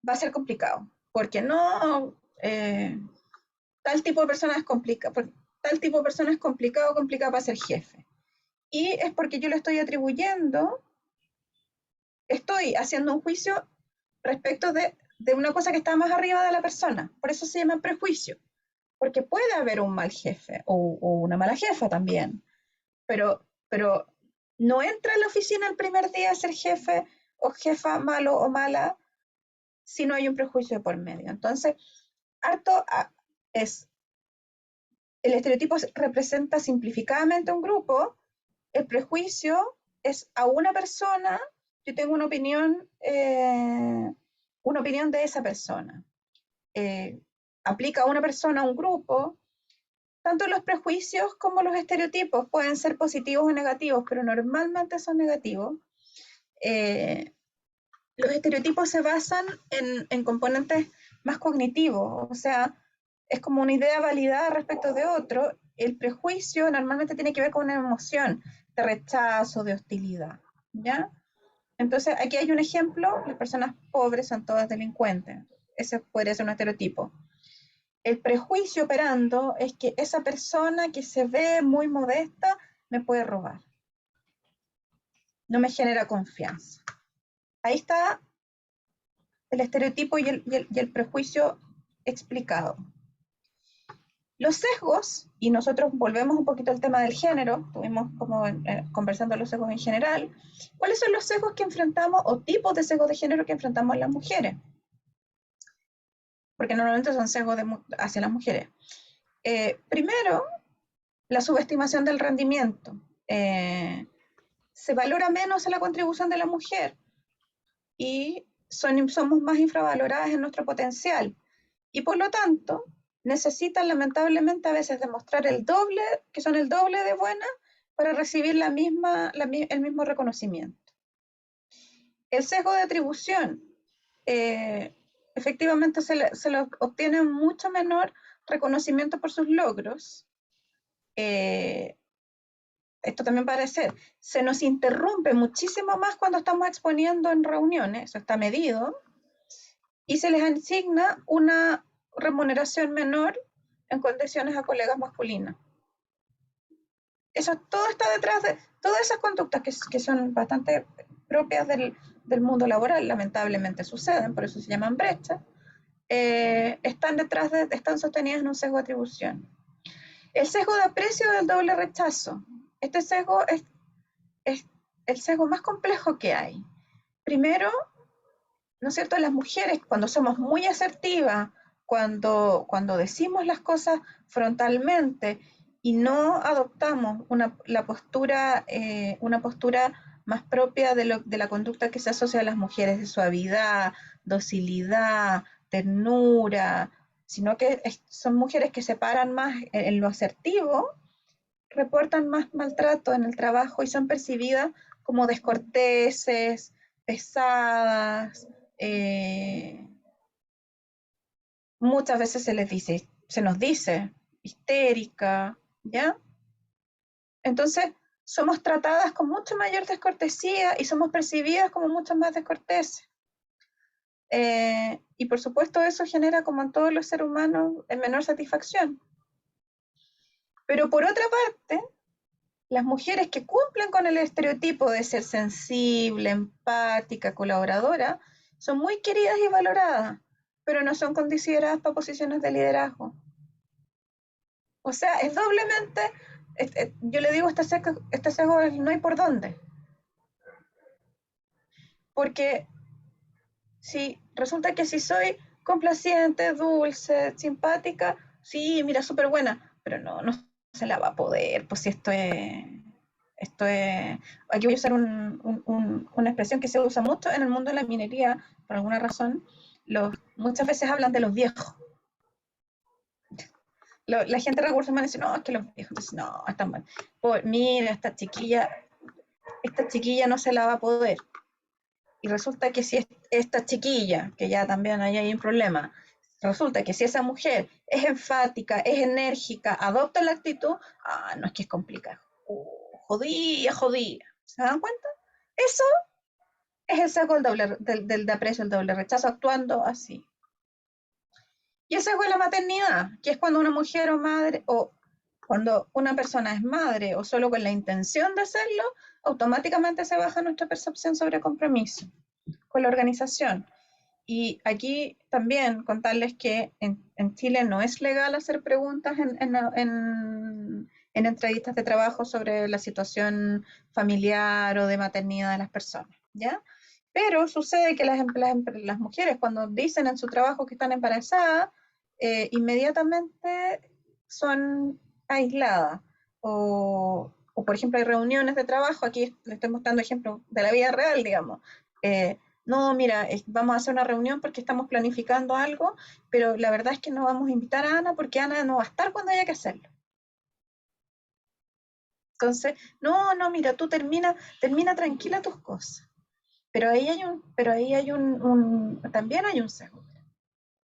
va a ser complicado, porque no, tal tipo de persona es complicado, tal tipo de persona es complicado para ser jefe. Y es porque yo le estoy atribuyendo, estoy haciendo un juicio respecto de una cosa que está más arriba de la persona. Por eso se llama prejuicio, porque puede haber un mal jefe o una mala jefa también, pero no entra a la oficina el primer día a ser jefe o jefa malo o mala si no hay un prejuicio por medio. Entonces, el estereotipo representa simplificadamente un grupo, el prejuicio es a una persona, yo tengo una opinión de esa persona. Aplica a una persona, a un grupo. Tanto los prejuicios como los estereotipos pueden ser positivos o negativos, pero normalmente son negativos. Los estereotipos se basan en componentes más cognitivos, o sea, es como una idea validada respecto de otro. El prejuicio normalmente tiene que ver con una emoción de rechazo, de hostilidad, ¿ya? Entonces, aquí hay un ejemplo: las personas pobres son todas delincuentes. Ese podría ser un estereotipo. El prejuicio operando es que esa persona que se ve muy modesta me puede robar. No me genera confianza. Ahí está el estereotipo y el prejuicio explicado. Los sesgos, y nosotros volvemos un poquito al tema del género, estuvimos como conversando de los sesgos en general. ¿Cuáles son los sesgos que enfrentamos o tipos de sesgos de género que enfrentamos las mujeres? Porque normalmente son sesgos hacia las mujeres. Primero, la subestimación del rendimiento. Se valora menos la contribución de la mujer y somos más infravaloradas en nuestro potencial. Y por lo tanto, necesitan lamentablemente a veces demostrar que son el doble de buenas para recibir el mismo reconocimiento. El sesgo de atribución, efectivamente se le obtiene mucho menor reconocimiento por sus logros. Esto también parece, se nos interrumpe muchísimo más cuando estamos exponiendo en reuniones, eso está medido, y se les asigna una remuneración menor en condiciones a colegas masculinas. Eso todo está detrás de todas esas conductas que son bastante propias del mundo laboral, lamentablemente suceden, por eso se llaman brechas, están sostenidas en un sesgo de atribución. El sesgo de aprecio del doble rechazo. Este sesgo es el sesgo más complejo que hay. Primero, ¿no es cierto? Las mujeres, cuando somos muy asertivas, cuando decimos las cosas frontalmente y no adoptamos una postura más propia de la conducta que se asocia a las mujeres, de suavidad, docilidad, ternura, sino que son mujeres que se paran más en lo asertivo, reportan más maltrato en el trabajo y son percibidas como descorteses, pesadas. Muchas veces se nos dice histérica, ¿ya? Entonces, somos tratadas con mucho mayor descortesía y somos percibidas como mucho más descorteses. Y por supuesto eso genera, como en todos los seres humanos, menor satisfacción. Pero por otra parte, las mujeres que cumplen con el estereotipo de ser sensible, empática, colaboradora, son muy queridas y valoradas, pero no son consideradas para posiciones de liderazgo. O sea, es doblemente, yo le digo, este sesgo no hay por dónde. Porque resulta que si soy complaciente, dulce, simpática, sí, mira, súper buena, pero no se la va a poder, pues si esto es, aquí voy a usar una expresión que se usa mucho en el mundo de la minería, por alguna razón, muchas veces hablan de los viejos. La gente de recursos humanos dice, no, es que los viejos, entonces, no, están mal. Mira, esta chiquilla no se la va a poder. Y resulta que si esta chiquilla, que ya también ahí hay un problema, resulta que si esa mujer es enfática, es enérgica, adopta la actitud, no es que es complicado. Jodía. ¿Se dan cuenta? Eso es el sesgo del aprecio, el doble rechazo, actuando así. Y el sesgo de la maternidad, que es cuando una mujer o madre, o cuando una persona es madre, o solo con la intención de hacerlo, automáticamente se baja nuestra percepción sobre compromiso con la organización. Y aquí también contarles que en Chile no es legal hacer preguntas en entrevistas de trabajo sobre la situación familiar o de maternidad de las personas, ¿ya? Pero sucede que las mujeres cuando dicen en su trabajo que están embarazadas, inmediatamente son aisladas. O por ejemplo hay reuniones de trabajo, aquí les estoy mostrando ejemplos de la vida real, digamos. No, mira, vamos a hacer una reunión porque estamos planificando algo, pero la verdad es que no vamos a invitar a Ana porque Ana no va a estar cuando haya que hacerlo. Entonces, no, mira, tú termina tranquila tus cosas. Pero ahí también hay un sesgo,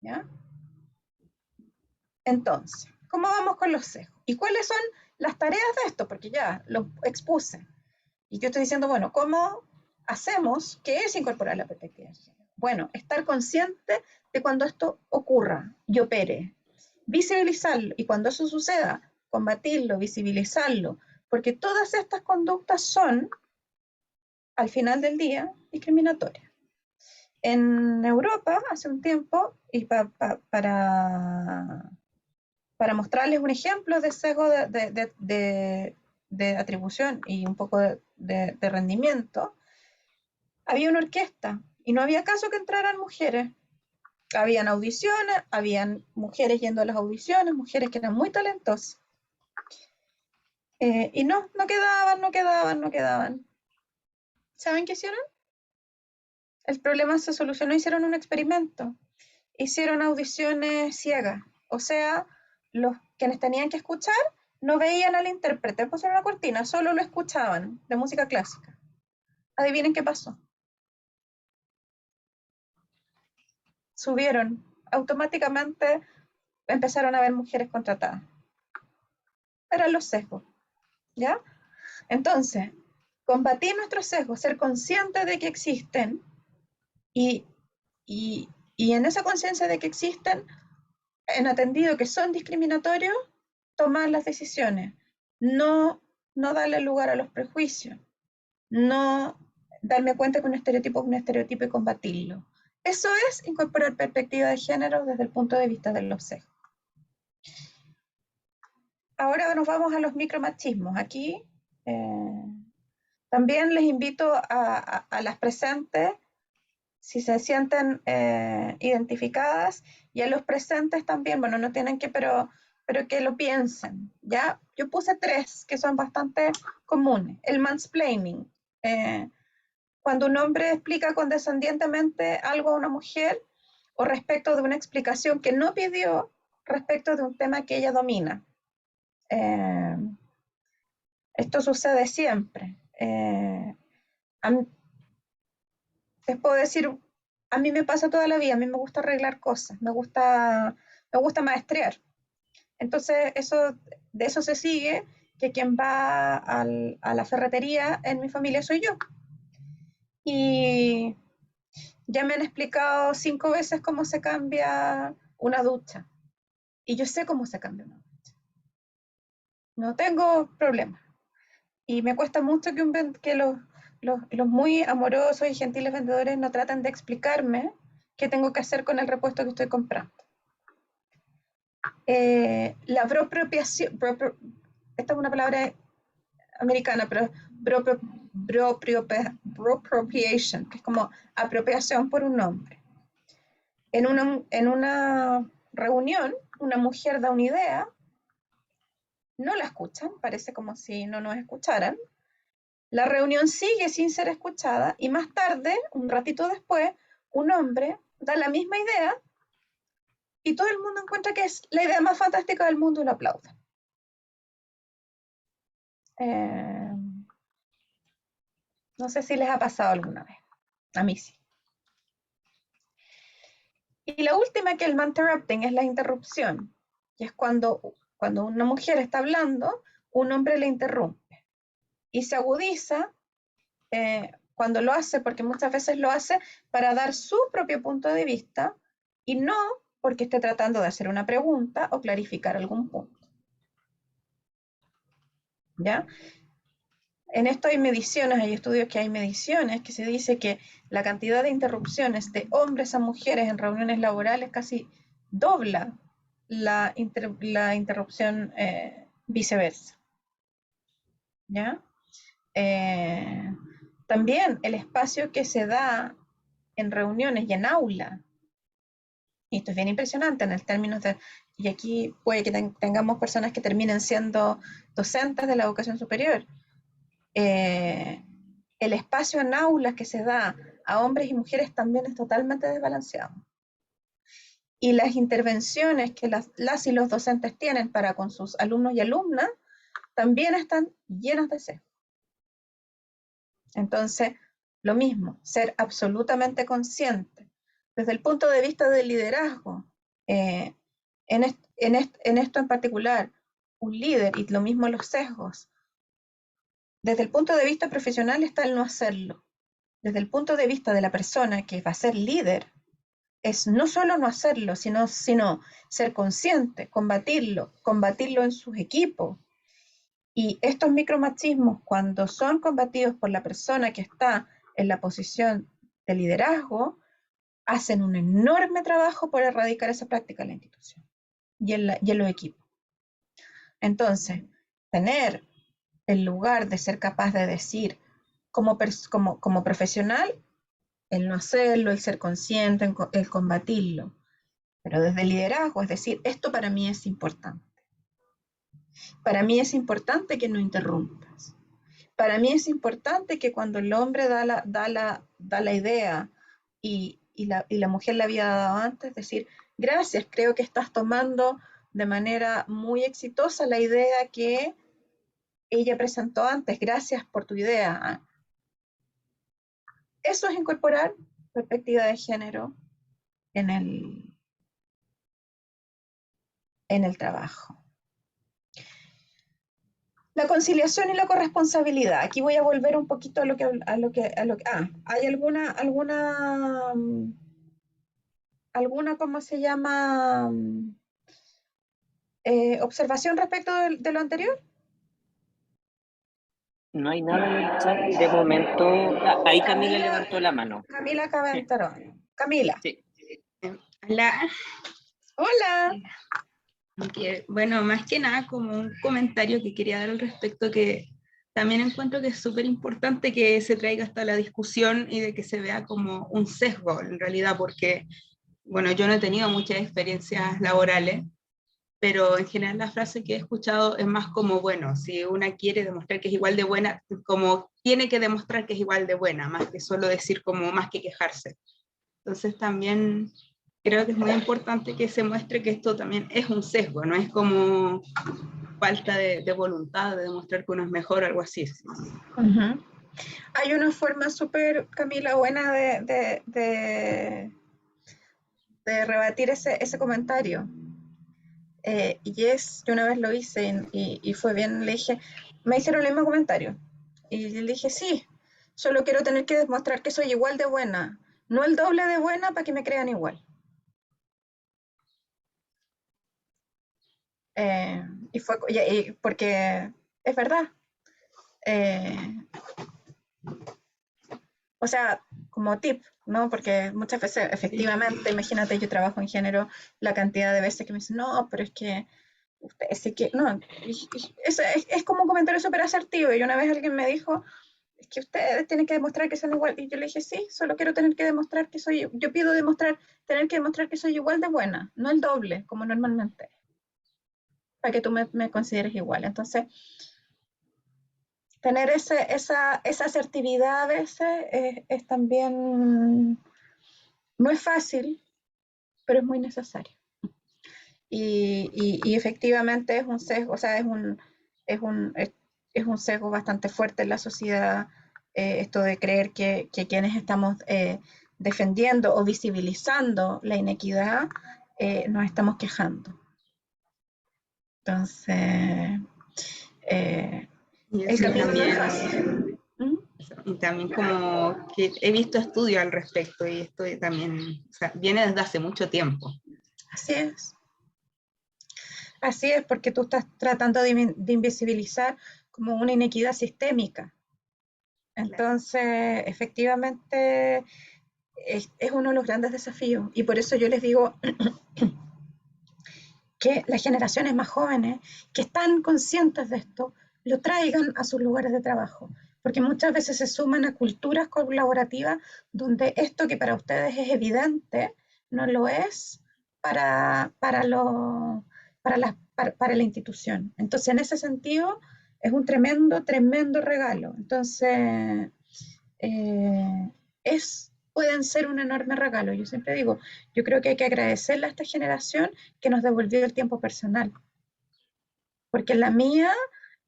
¿ya? Entonces, ¿cómo vamos con los sesgos? ¿Y cuáles son las tareas de esto? Porque ya lo expuse. Y yo estoy diciendo, bueno, ¿cómo hacemos? ¿Qué es incorporar la perspectiva de género? Bueno, estar consciente de cuando esto ocurra y opere. Visibilizarlo. Y cuando eso suceda, combatirlo, visibilizarlo. Porque todas estas conductas son, al final del día, discriminatorias. en Europa, hace un tiempo, y para mostrarles un ejemplo de sesgo de atribución y un poco de rendimiento, había una orquesta y no había caso que entraran mujeres. Habían audiciones, habían mujeres yendo a las audiciones, mujeres que eran muy talentosas. Y no quedaban. ¿Saben qué hicieron? El problema se solucionó, hicieron un experimento. Hicieron audiciones ciegas. O sea, los quienes tenían que escuchar no veían al intérprete, pusieron una cortina, solo lo escuchaban de música clásica. Adivinen qué pasó. Subieron. Automáticamente empezaron a haber mujeres contratadas. Eran los sesgos, ¿ya? Entonces, combatir nuestros sesgos, ser conscientes de que existen y en esa conciencia de que existen, en atendido que son discriminatorios, tomar las decisiones, no darle lugar a los prejuicios, no darme cuenta que un estereotipo es un estereotipo y combatirlo. Eso es incorporar perspectiva de género desde el punto de vista de los sesgos. Ahora nos vamos a los micromachismos. Aquí también les invito a las presentes, si se sienten identificadas, y a los presentes también, bueno, no tienen que, pero que lo piensen, ¿ya? Yo puse 3 que son bastante comunes. El mansplaining, cuando un hombre explica condescendientemente algo a una mujer o respecto de una explicación que no pidió respecto de un tema que ella domina. Esto sucede siempre. Les puedo decir, a mí me pasa toda la vida, a mí me gusta arreglar cosas, me gusta maestrear. Entonces, de eso se sigue que quien va a la ferretería en mi familia soy yo. Y ya me han explicado 5 veces cómo se cambia una ducha. Y yo sé cómo se cambia una ducha. No tengo problema. Y me cuesta mucho que los muy amorosos y gentiles vendedores no traten de explicarme qué tengo que hacer con el repuesto que estoy comprando. La bropropiación, esta es una palabra americana, pero bropropriation, que es como apropiación por un nombre. En una reunión, una mujer da una idea, no la escuchan, parece como si no nos escucharan. La reunión sigue sin ser escuchada y más tarde, un ratito después, un hombre da la misma idea y todo el mundo encuentra que es la idea más fantástica del mundo y lo aplaude. No sé si les ha pasado alguna vez. A mí sí. Y la última, que el manterrupting, es la interrupción. Y es cuando una mujer está hablando, un hombre le interrumpe. Y se agudiza cuando lo hace, porque muchas veces lo hace para dar su propio punto de vista y no porque esté tratando de hacer una pregunta o clarificar algún punto. ¿Ya? En esto hay mediciones, hay estudios que hay mediciones que se dice que la cantidad de interrupciones de hombres a mujeres en reuniones laborales casi dobla la interrupción viceversa. ¿Ya? También el espacio que se da en reuniones y en aula, y esto es bien impresionante en el términos de, y aquí puede que tengamos personas que terminen siendo docentes de la educación superior, el espacio en aulas que se da a hombres y mujeres también es totalmente desbalanceado. Y las intervenciones que las y los docentes tienen para con sus alumnos y alumnas también están llenas de sesgo. Entonces, lo mismo, ser absolutamente consciente. Desde el punto de vista del liderazgo, en esto en particular, un líder, y lo mismo los sesgos, desde el punto de vista profesional está el no hacerlo. Desde el punto de vista de la persona que va a ser líder, es no solo no hacerlo, sino ser consciente, combatirlo en sus equipos. Y estos micromachismos, cuando son combatidos por la persona que está en la posición de liderazgo, hacen un enorme trabajo por erradicar esa práctica en la institución y en los equipos. Entonces, tener el lugar de ser capaz de decir como profesional, el no hacerlo, el ser consciente, el combatirlo, pero desde el liderazgo, es decir, esto para mí es importante. Para mí es importante que no interrumpas. Para mí es importante que cuando el hombre da la idea y la mujer la había dado antes, decir, gracias, creo que estás tomando de manera muy exitosa la idea que ella presentó antes, gracias por tu idea. Eso es incorporar perspectiva de género en el trabajo. La conciliación y la corresponsabilidad. Aquí voy a volver un poquito a lo que ¿hay alguna, ¿cómo se llama? ¿Observación respecto de lo anterior? No hay nada en el chat de momento. Ahí Camila levantó la mano. Camila Caventarón. Camila. Sí. Hola. Hola. Bueno, más que nada como un comentario que quería dar al respecto, que también encuentro que es súper importante que se traiga hasta la discusión y de que se vea como un sesgo en realidad, porque, bueno, yo no he tenido muchas experiencias laborales, pero en general la frase que he escuchado es más como, bueno, si una quiere demostrar que es igual de buena, como tiene que demostrar que es igual de buena, más que solo decir como más que quejarse. Entonces también creo que es muy importante que se muestre que esto también es un sesgo, no es como falta de voluntad de demostrar que uno es mejor o algo así. Uh-huh. Hay una forma súper, Camila, buena de rebatir ese comentario. Y yo una vez lo hice y fue bien, le dije, me hicieron el mismo comentario. Y le dije, sí, solo quiero tener que demostrar que soy igual de buena, no el doble de buena para que me crean igual. Porque es verdad. O sea, como tip, ¿no? Porque muchas veces, efectivamente, imagínate, yo trabajo en género, la cantidad de veces que me dicen, no, pero es que ustedes sí que, no, es como un comentario súper asertivo. Y una vez alguien me dijo, es que ustedes tienen que demostrar que son igual. Y yo le dije, sí, solo quiero tener que demostrar que soy, yo pido tener que demostrar que soy igual de buena, no el doble, como normalmente, para que tú me consideres igual. Entonces, tener esa asertividad a veces es también, no es fácil, pero es muy necesario. Y efectivamente es un sesgo, o sea, es un sesgo bastante fuerte en la sociedad, esto de creer que quienes estamos defendiendo o visibilizando la inequidad nos estamos quejando. Entonces, el camino no es fácil. Y también como que he visto estudios al respecto y esto también, o sea, viene desde hace mucho tiempo. Así es. Así es, porque tú estás tratando de invisibilizar como una inequidad sistémica. Entonces, efectivamente, es uno de los grandes desafíos. Y por eso yo les digo que las generaciones más jóvenes que están conscientes de esto, lo traigan a sus lugares de trabajo. Porque muchas veces se suman a culturas colaborativas donde esto que para ustedes es evidente, no lo es para la institución. Entonces, en ese sentido, es un tremendo, tremendo regalo. Entonces, pueden ser un enorme regalo. Yo siempre digo, yo creo que hay que agradecerle a esta generación que nos devolvió el tiempo personal. Porque la mía,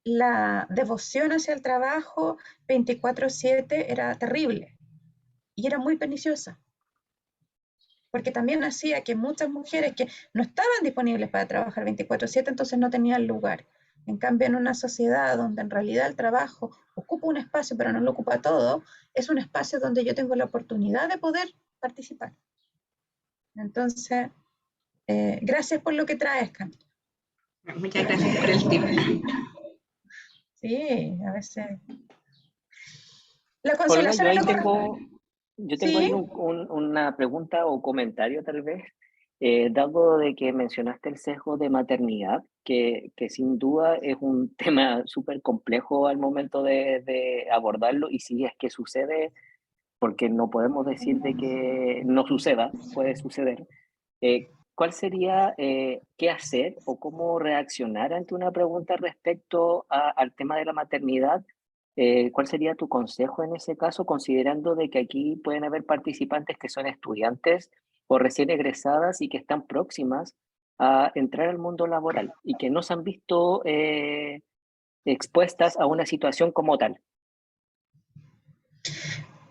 la devoción hacia el trabajo 24/7 era terrible y era muy perniciosa. Porque también hacía que muchas mujeres que no estaban disponibles para trabajar 24/7, entonces no tenían lugar. En cambio, en una sociedad donde en realidad el trabajo ocupa un espacio, pero no lo ocupa todo, es un espacio donde yo tengo la oportunidad de poder participar. Entonces, gracias por lo que traes, Camila. Muchas gracias por el tip. Sí, a veces. La Olga, conciliación yo y ahí la tengo Yo tengo ahí Sí, una pregunta o comentario tal vez, dado de que mencionaste el sesgo de maternidad, que sin duda es un tema súper complejo al momento de abordarlo, y si es que sucede, porque no podemos decir de que no suceda, puede suceder. ¿Cuál sería qué hacer o cómo reaccionar ante una pregunta respecto al tema de la maternidad? ¿Cuál sería tu consejo en ese caso, considerando de que aquí pueden haber participantes que son estudiantes o recién egresadas y que están próximas a entrar al mundo laboral y que no se han visto expuestas a una situación como tal?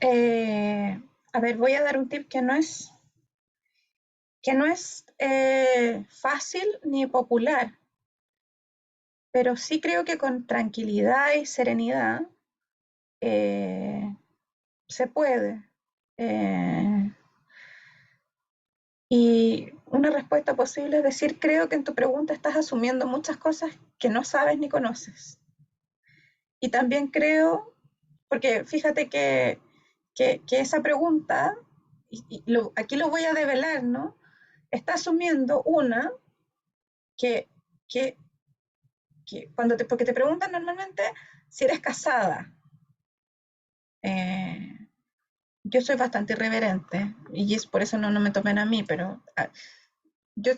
a ver, voy a dar un tip que no es fácil ni popular, pero sí creo que con tranquilidad y serenidad se puede. Eh, y una respuesta posible es decir, creo que en tu pregunta estás asumiendo muchas cosas que no sabes ni conoces. Y también creo, porque fíjate que esa pregunta, aquí lo voy a develar, ¿no? Está asumiendo una que, que, porque te preguntan normalmente si eres casada. Eh, yo soy bastante irreverente y es por eso no me tomen a mí, pero yo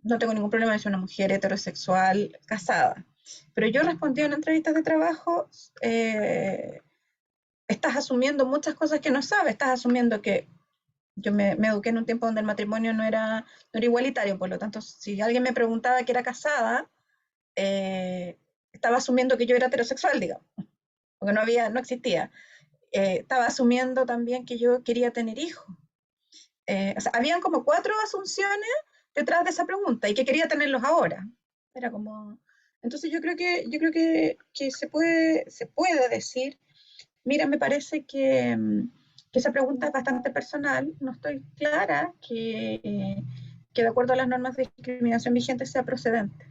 no tengo ningún problema de ser una mujer heterosexual casada. Pero yo respondí en entrevistas de trabajo, estás asumiendo muchas cosas que no sabes, estás asumiendo que yo me eduqué en un tiempo donde el matrimonio no era igualitario, por lo tanto, si alguien me preguntaba que era casada, estaba asumiendo que yo era heterosexual, digamos, porque no existía. Estaba asumiendo también que yo quería tener hijos. O sea, habían como 4 asunciones detrás de esa pregunta y que quería tenerlos ahora. Era como... Entonces yo creo que se puede decir, mira, me parece que esa pregunta es bastante personal, no estoy clara que de acuerdo a las normas de discriminación vigentes sea procedente.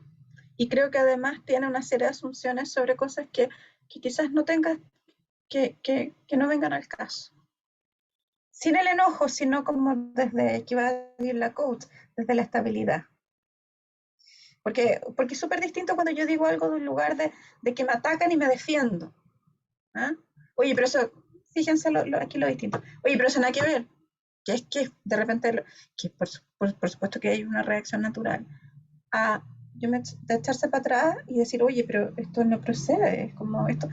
Y creo que además tiene una serie de asunciones sobre cosas que quizás no tengas, que no vengan al caso. Sin el enojo, sino como desde, que iba a decir la coach, desde la estabilidad. Porque es súper distinto cuando yo digo algo de un lugar de que me atacan y me defiendo. ¿Ah? Oye, pero eso, fíjense aquí lo distinto. Oye, pero eso nada que ver. Que es que de repente, que por supuesto que hay una reacción natural. A de echarse para atrás y decir, oye, pero esto no procede. Es como esto,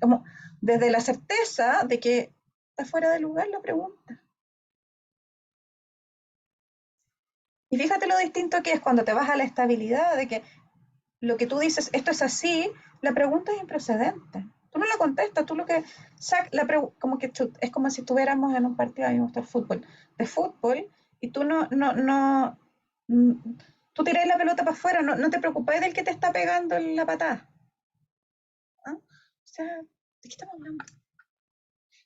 como desde la certeza de que está fuera de lugar la pregunta. Y fíjate lo distinto que es cuando te vas a la estabilidad, de que lo que tú dices, esto es así, la pregunta es improcedente. Tú no la contestas, tú lo que como que es como si estuviéramos en un partido, a mí me gusta el fútbol, de fútbol, y tú mm, tú tirás la pelota para afuera, no te preocupáis del que te está pegando en la patada. ¿Ah? O sea, ¿de qué estamos hablando?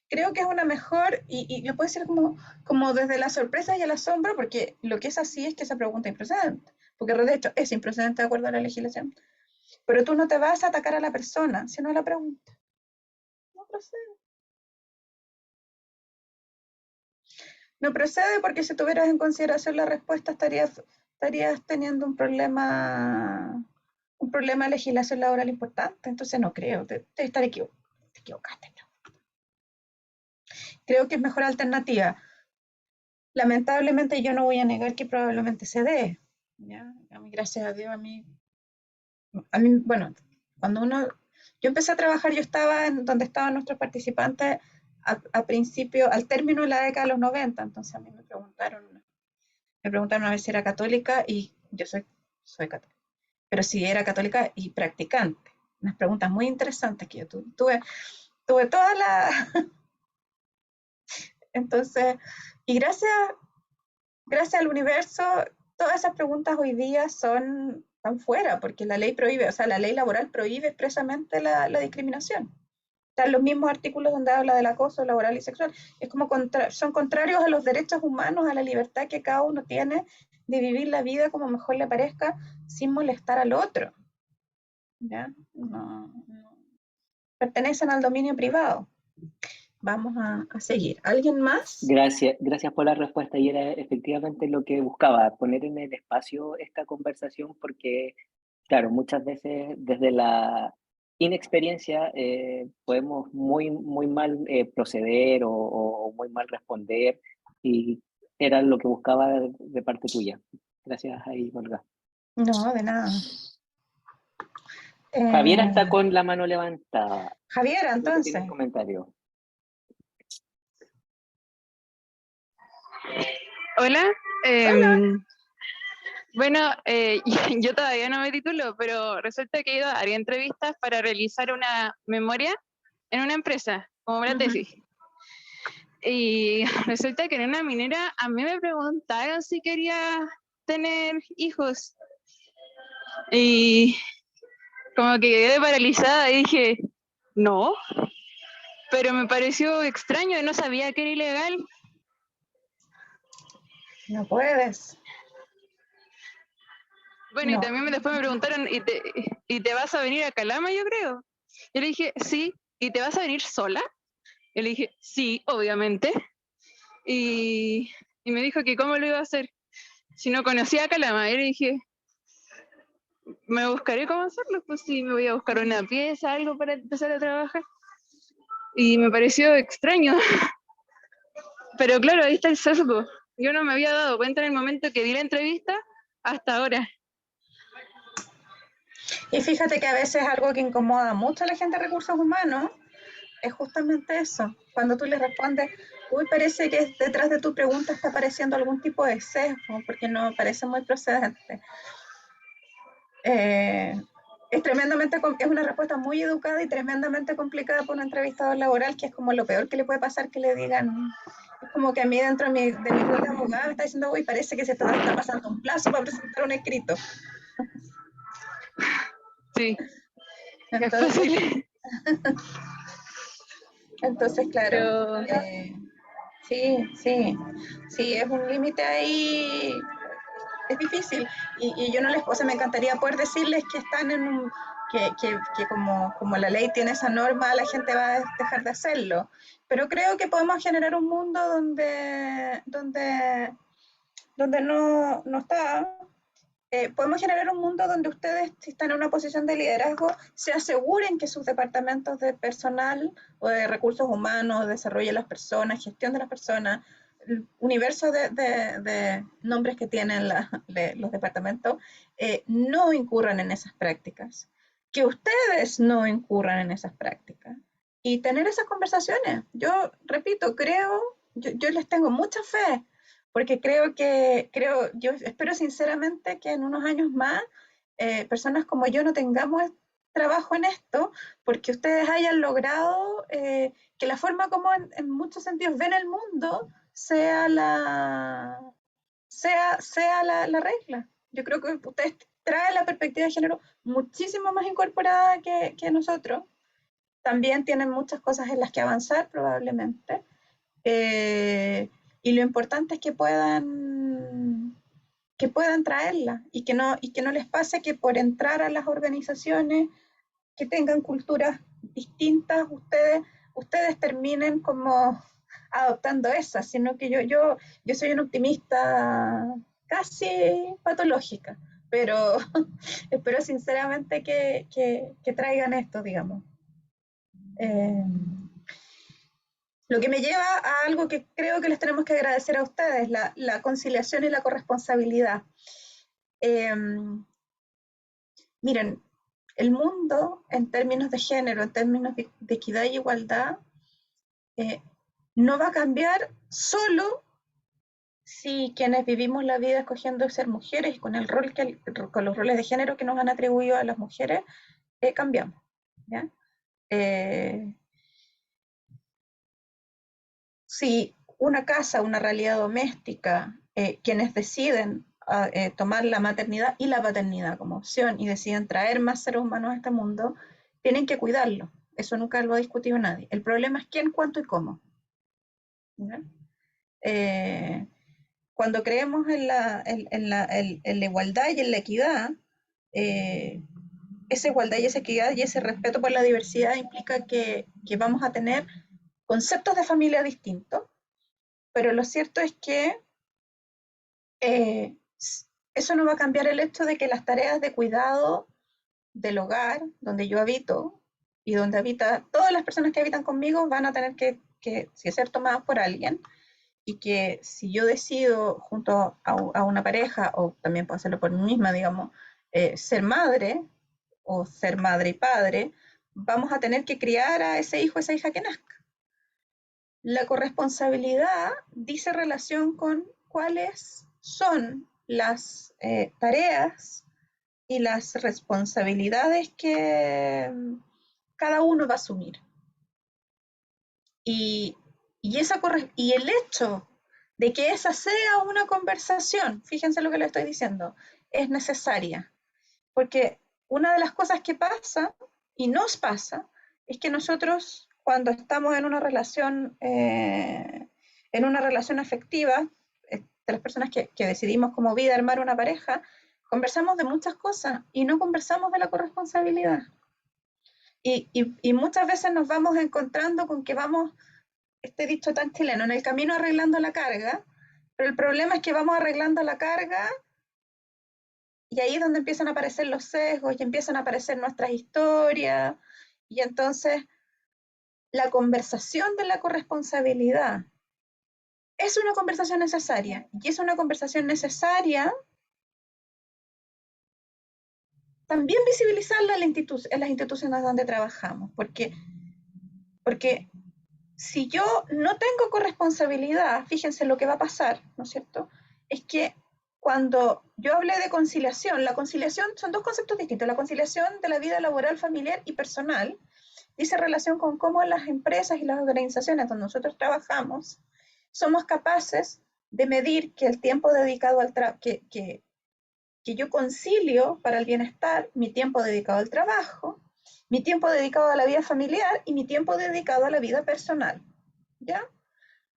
Creo que es una mejor, y lo puede ser como desde la sorpresa y el asombro, porque lo que es así es que esa pregunta es improcedente, porque de hecho es improcedente de acuerdo a la legislación. Pero tú no te vas a atacar a la persona, sino a la pregunta. No procede. No procede porque si tuvieras en consideración la respuesta estarías teniendo un problema de legislación laboral importante. Entonces no creo, te equivocaste. Creo que es mejor alternativa. Lamentablemente yo no voy a negar que probablemente se dé. ¿Ya? A mí, gracias a Dios, bueno, yo empecé a trabajar, yo estaba en donde estaban nuestros participantes a principio, al término de la década de los 90, entonces a mí me preguntaron a ver si era católica y yo soy católica, pero si era católica y practicante. Unas preguntas muy interesantes que yo tuve todas las... Entonces, y gracias al universo, todas esas preguntas hoy día están fuera, porque la ley prohíbe, o sea, la ley laboral prohíbe expresamente la discriminación. Están los mismos artículos donde habla del acoso laboral y sexual. Es como son contrarios a los derechos humanos, a la libertad que cada uno tiene de vivir la vida como mejor le parezca, sin molestar al otro. ¿Ya? No pertenecen al dominio privado. vamos a seguir. ¿Alguien más? Gracias por la respuesta y era efectivamente lo que buscaba, poner en el espacio esta conversación porque, claro, muchas veces desde la inexperiencia podemos muy mal proceder o muy mal responder y era lo que buscaba de parte tuya. Gracias ahí, Olga. No, de nada. Javiera está con la mano levantada. Javiera, Creo que entonces. tiene un comentario. Hola. Hola. Bueno, yo todavía no me titulo, pero resulta que he ido a varias entrevistas para realizar una memoria en una empresa, como una tesis. Y resulta que en una minera a mí me preguntaron si quería tener hijos. Y como que quedé paralizada y dije, no, pero me pareció extraño y no sabía que era ilegal. No puedes. Bueno, No. y también después me preguntaron, ¿y te vas a venir a Calama, yo creo? Yo le dije, sí. ¿Y te vas a venir sola? Yo le dije, sí, obviamente. Y me dijo que cómo lo iba a hacer si no conocía a Calama. Y le dije, me buscaré cómo hacerlo, pues sí, me voy a buscar una pieza, algo para empezar a trabajar. Y me pareció extraño. Pero claro, ahí está el sesgo. Yo no me había dado cuenta en el momento que di la entrevista hasta ahora. Y fíjate que a veces algo que incomoda mucho a la gente de recursos humanos es justamente eso. Cuando tú le respondes, uy, parece que detrás de tu pregunta está apareciendo algún tipo de sesgo, porque no parece muy procedente. Es tremendamente, es una respuesta muy educada y tremendamente complicada para un entrevistador laboral, que es como lo peor que le puede pasar que le digan. Es como que a mí dentro de mi rol de abogada me está diciendo, uy, parece que se te está pasando un plazo para presentar un escrito. Sí, Entonces, es posible. entonces claro, Pero sí, es un límite ahí, es difícil. Y yo no les, o sea, me encantaría poder decirles que están en un, que como la ley tiene esa norma, la gente va a dejar de hacerlo. Pero creo que podemos generar un mundo donde no está. Podemos generar un mundo donde ustedes, si están en una posición de liderazgo, se aseguren que sus departamentos de personal o de recursos humanos, desarrollo de las personas, gestión de las personas, el universo de nombres que tienen los departamentos, no incurran en esas prácticas. Que ustedes no incurran en esas prácticas. Y tener esas conversaciones. Yo, repito, yo les tengo mucha fe porque yo espero sinceramente que en unos años más personas como yo no tengamos trabajo en esto, porque ustedes hayan logrado que la forma como en muchos sentidos ven el mundo sea la regla. Yo creo que ustedes traen la perspectiva de género muchísimo más incorporada que nosotros. También tienen muchas cosas en las que avanzar probablemente. Y lo importante es que puedan traerla y que no les pase que por entrar a las organizaciones que tengan culturas distintas, ustedes terminen como adoptando esas, sino que yo soy una optimista casi patológica, pero espero sinceramente que traigan esto, digamos. Lo que me lleva a algo que creo que les tenemos que agradecer a ustedes, la conciliación y la corresponsabilidad. Miren, el mundo en términos de género, en términos de equidad y igualdad, no va a cambiar solo si quienes vivimos la vida escogiendo ser mujeres y con los roles de género que nos han atribuido a las mujeres, cambiamos. ¿Ya? Si una casa, una realidad doméstica, quienes deciden tomar la maternidad y la paternidad como opción y deciden traer más seres humanos a este mundo, tienen que cuidarlo. Eso nunca lo ha discutido nadie. El problema es quién, cuánto y cómo. Cuando creemos en la igualdad y en la equidad, esa igualdad y esa equidad y ese respeto por la diversidad implica que vamos a tener conceptos de familia distintos, pero lo cierto es que eso no va a cambiar el hecho de que las tareas de cuidado del hogar, donde yo habito, y donde habitan todas las personas que habitan conmigo, van a tener que ser tomadas por alguien, y que si yo decido junto a una pareja, o también puedo hacerlo por mí misma, digamos, ser madre, o ser madre y padre, vamos a tener que criar a ese hijo, esa hija que nazca. La corresponsabilidad dice relación con cuáles son las tareas y las responsabilidades que cada uno va a asumir. Y el hecho de que esa sea una conversación, fíjense lo que le estoy diciendo, es necesaria. Porque una de las cosas que pasa, y nos pasa, es que nosotros cuando estamos en una relación afectiva, de las personas que decidimos como vida armar una pareja, conversamos de muchas cosas y no conversamos de la corresponsabilidad. Y muchas veces nos vamos encontrando con que vamos, este dicho tan chileno, en el camino arreglando la carga, pero el problema es que vamos arreglando la carga y ahí es donde empiezan a aparecer los sesgos y empiezan a aparecer nuestras historias. Y entonces la conversación de la corresponsabilidad es una conversación necesaria. Y es una conversación necesaria también visibilizarla en las instituciones donde trabajamos. Porque si yo no tengo corresponsabilidad, fíjense lo que va a pasar, ¿no es cierto? Es que cuando yo hablé de conciliación, la conciliación son dos conceptos distintos. La conciliación de la vida laboral, familiar y personal dice relación con cómo las empresas y las organizaciones donde nosotros trabajamos somos capaces de medir que el tiempo dedicado al que yo concilio para el bienestar, mi tiempo dedicado al trabajo, mi tiempo dedicado a la vida familiar y mi tiempo dedicado a la vida personal. ¿Ya?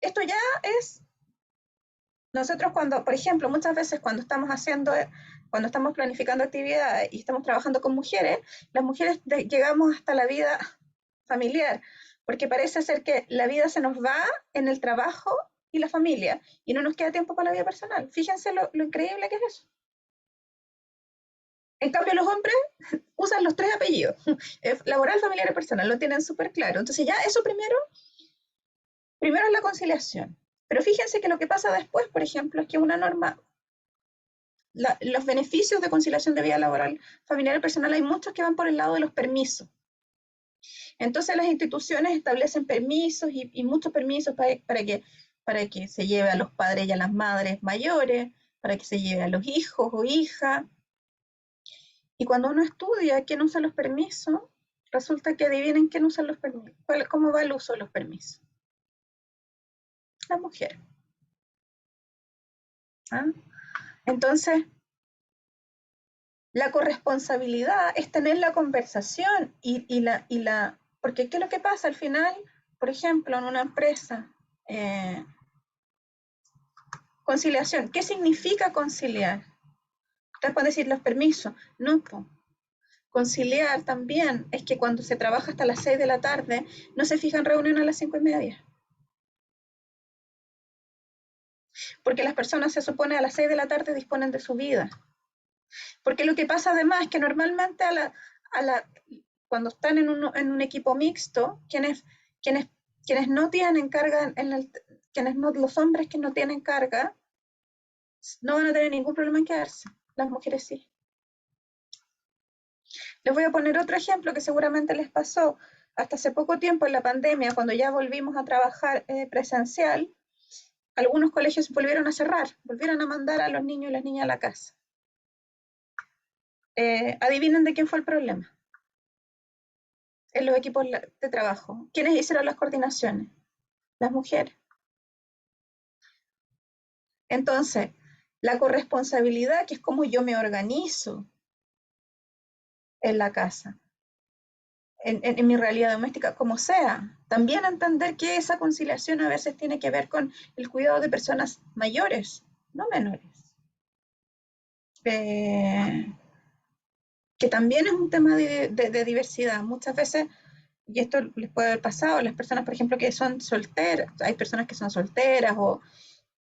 Esto ya es, nosotros cuando, por ejemplo, muchas veces cuando estamos planificando actividades y estamos trabajando con mujeres, las mujeres llegamos hasta la vida familiar, porque parece ser que la vida se nos va en el trabajo y la familia, y no nos queda tiempo para la vida personal. Fíjense lo increíble que es eso. En cambio, los hombres usan los 3 apellidos, laboral, familiar y personal, lo tienen súper claro. Entonces ya eso primero es la conciliación. Pero fíjense que lo que pasa después, por ejemplo, es que una norma, los beneficios de conciliación de vida laboral, familiar y personal, hay muchos que van por el lado de los permisos. Entonces las instituciones establecen permisos y muchos permisos para que se lleve a los padres y a las madres mayores, para que se lleve a los hijos o hijas. Y cuando uno estudia quién usa los permisos, resulta que adivinen quién usa los permisos, cómo va el uso de los permisos. La mujer. ¿Ah? Entonces, la corresponsabilidad es tener la conversación porque ¿qué es lo que pasa al final? Por ejemplo, en una empresa, conciliación. ¿Qué significa conciliar? Ustedes pueden decir los permisos. No, conciliar también es que cuando se trabaja hasta las 6 de la tarde, no se fijan reunión a las 5:30. Porque las personas se supone a las 6 de la tarde disponen de su vida. Porque lo que pasa además es que normalmente cuando están en un equipo mixto, quienes no tienen carga, los hombres que no tienen carga, no van a tener ningún problema en quedarse. Las mujeres sí. Les voy a poner otro ejemplo que seguramente les pasó hasta hace poco tiempo en la pandemia, cuando ya volvimos a trabajar presencial. Algunos colegios volvieron a cerrar, volvieron a mandar a los niños y las niñas a la casa. Adivinen de quién fue el problema. En los equipos de trabajo. ¿Quiénes hicieron las coordinaciones? Las mujeres. Entonces, la corresponsabilidad, que es como yo me organizo en la casa, en mi realidad doméstica, como sea. También entender que esa conciliación a veces tiene que ver con el cuidado de personas mayores, no menores. Que también es un tema de diversidad. Muchas veces y esto les puede haber pasado a las personas, por ejemplo, que son solteras, hay personas que son solteras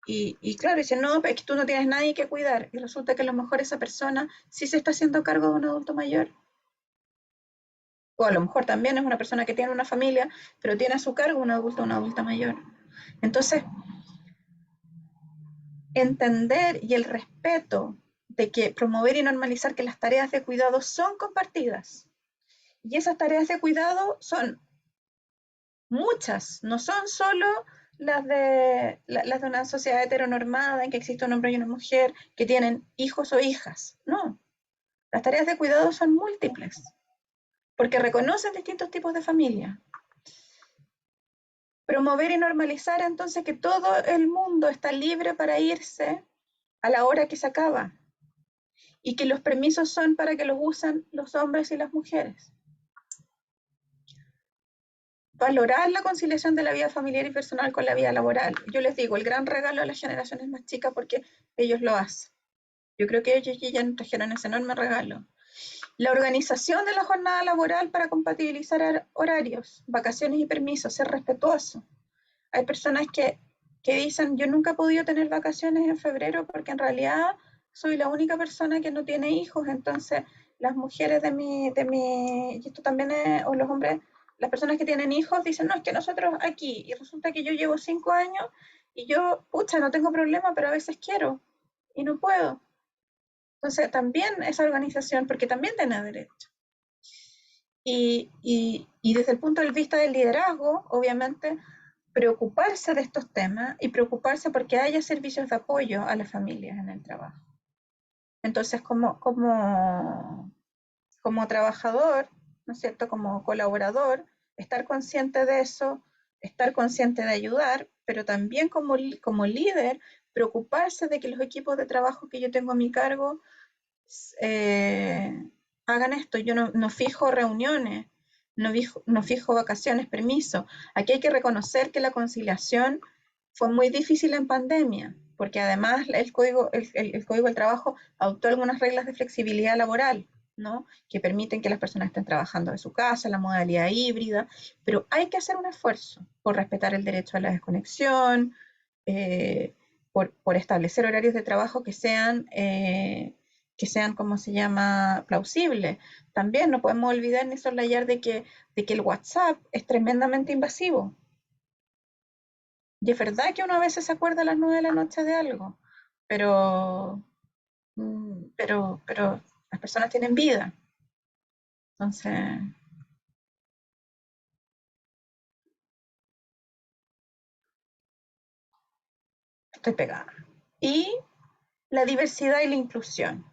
y claro, dicen, no, pero es que tú no tienes nadie que cuidar, y resulta que a lo mejor esa persona sí se está haciendo cargo de un adulto mayor, o a lo mejor también es una persona que tiene una familia, pero tiene a su cargo un adulto o una adulta mayor. Entonces, entender y el respeto de que promover y normalizar que las tareas de cuidado son compartidas. Y esas tareas de cuidado son muchas, no son solo las de una sociedad heteronormada en que existe un hombre y una mujer que tienen hijos o hijas. No, las tareas de cuidado son múltiples, porque reconocen distintos tipos de familia. Promover y normalizar entonces que todo el mundo está libre para irse a la hora que se acaba y que los permisos son para que los usen los hombres y las mujeres. Valorar la conciliación de la vida familiar y personal con la vida laboral. Yo les digo, el gran regalo a las generaciones más chicas porque ellos lo hacen. Yo creo que ellos ya nos trajeron ese enorme regalo. La organización de la jornada laboral para compatibilizar horarios, vacaciones y permisos, ser respetuoso. Hay personas que dicen, yo nunca he podido tener vacaciones en febrero porque en realidad soy la única persona que no tiene hijos, entonces las mujeres y esto también es, o los hombres, las personas que tienen hijos dicen, no, es que nosotros aquí, y resulta que yo llevo 5 años y yo, pucha, no tengo problema, pero a veces quiero y no puedo. Entonces también esa organización, porque también tiene derecho. Y desde el punto de vista del liderazgo, obviamente, preocuparse de estos temas y preocuparse porque haya servicios de apoyo a las familias en el trabajo. Entonces, como trabajador, ¿no es cierto?, como colaborador, estar consciente de eso, estar consciente de ayudar, pero también como líder, preocuparse de que los equipos de trabajo que yo tengo a mi cargo hagan esto. Yo no fijo reuniones, no fijo vacaciones, permiso. Aquí hay que reconocer que la conciliación fue muy difícil en pandemia, porque además el Código del Trabajo adoptó algunas reglas de flexibilidad laboral, ¿no?, que permiten que las personas estén trabajando de su casa, la modalidad híbrida, pero hay que hacer un esfuerzo por respetar el derecho a la desconexión, por establecer horarios de trabajo que sean, ¿cómo se llama?, plausibles. También no podemos olvidar ni soslayar de que el WhatsApp es tremendamente invasivo. Y es verdad que uno a veces se acuerda a las 9 de la noche de algo, pero las personas tienen vida. Entonces, estoy pegada. Y la diversidad y la inclusión.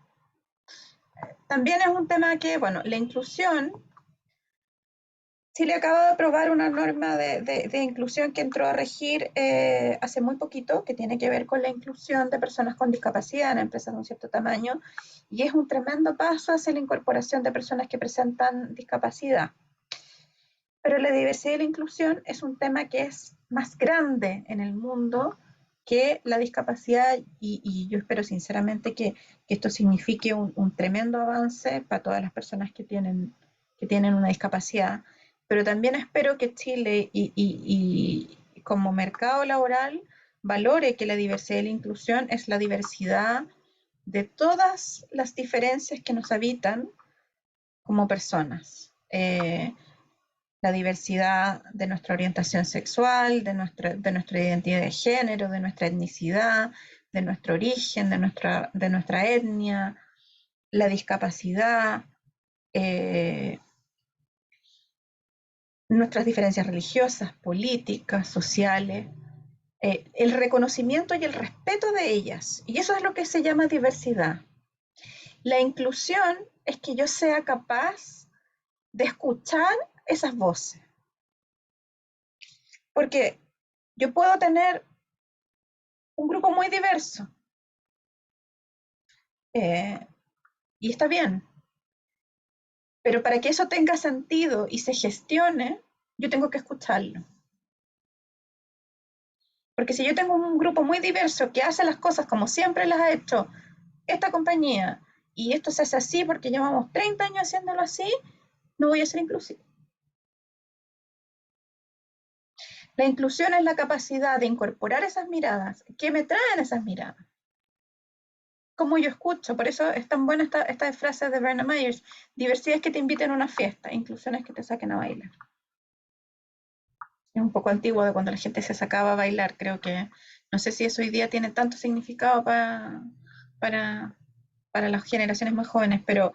También es un tema que, bueno, la inclusión, Chile acaba de aprobar una norma de inclusión que entró a regir hace muy poquito, que tiene que ver con la inclusión de personas con discapacidad en empresas de un cierto tamaño, y es un tremendo paso hacia la incorporación de personas que presentan discapacidad. Pero la diversidad y la inclusión es un tema que es más grande en el mundo que la discapacidad, y yo espero sinceramente que esto signifique un tremendo avance para todas las personas que tienen una discapacidad, pero también espero que Chile y como mercado laboral valore que la diversidad y la inclusión es la diversidad de todas las diferencias que nos habitan como personas. La diversidad de nuestra orientación sexual, de nuestra identidad de género, de nuestra etnicidad, de nuestro origen, de nuestra etnia, la discapacidad, nuestras diferencias religiosas, políticas, sociales, el reconocimiento y el respeto de ellas. Y eso es lo que se llama diversidad. La inclusión es que yo sea capaz de escuchar esas voces. Porque yo puedo tener un grupo muy diverso y está bien, pero para que eso tenga sentido y se gestione, yo tengo que escucharlo. Porque si yo tengo un grupo muy diverso que hace las cosas como siempre las ha hecho esta compañía, y esto se hace así porque llevamos 30 años haciéndolo así, no voy a ser inclusivo. La inclusión es la capacidad de incorporar esas miradas. ¿Qué me traen esas miradas? ¿Cómo yo escucho? Por eso es tan buena esta frase de Verna Myers. Diversidad es que te inviten a una fiesta, inclusión es que te saquen a bailar. Es un poco antiguo de cuando la gente se sacaba a bailar, creo que, no sé si eso hoy día tiene tanto significado para las generaciones más jóvenes, pero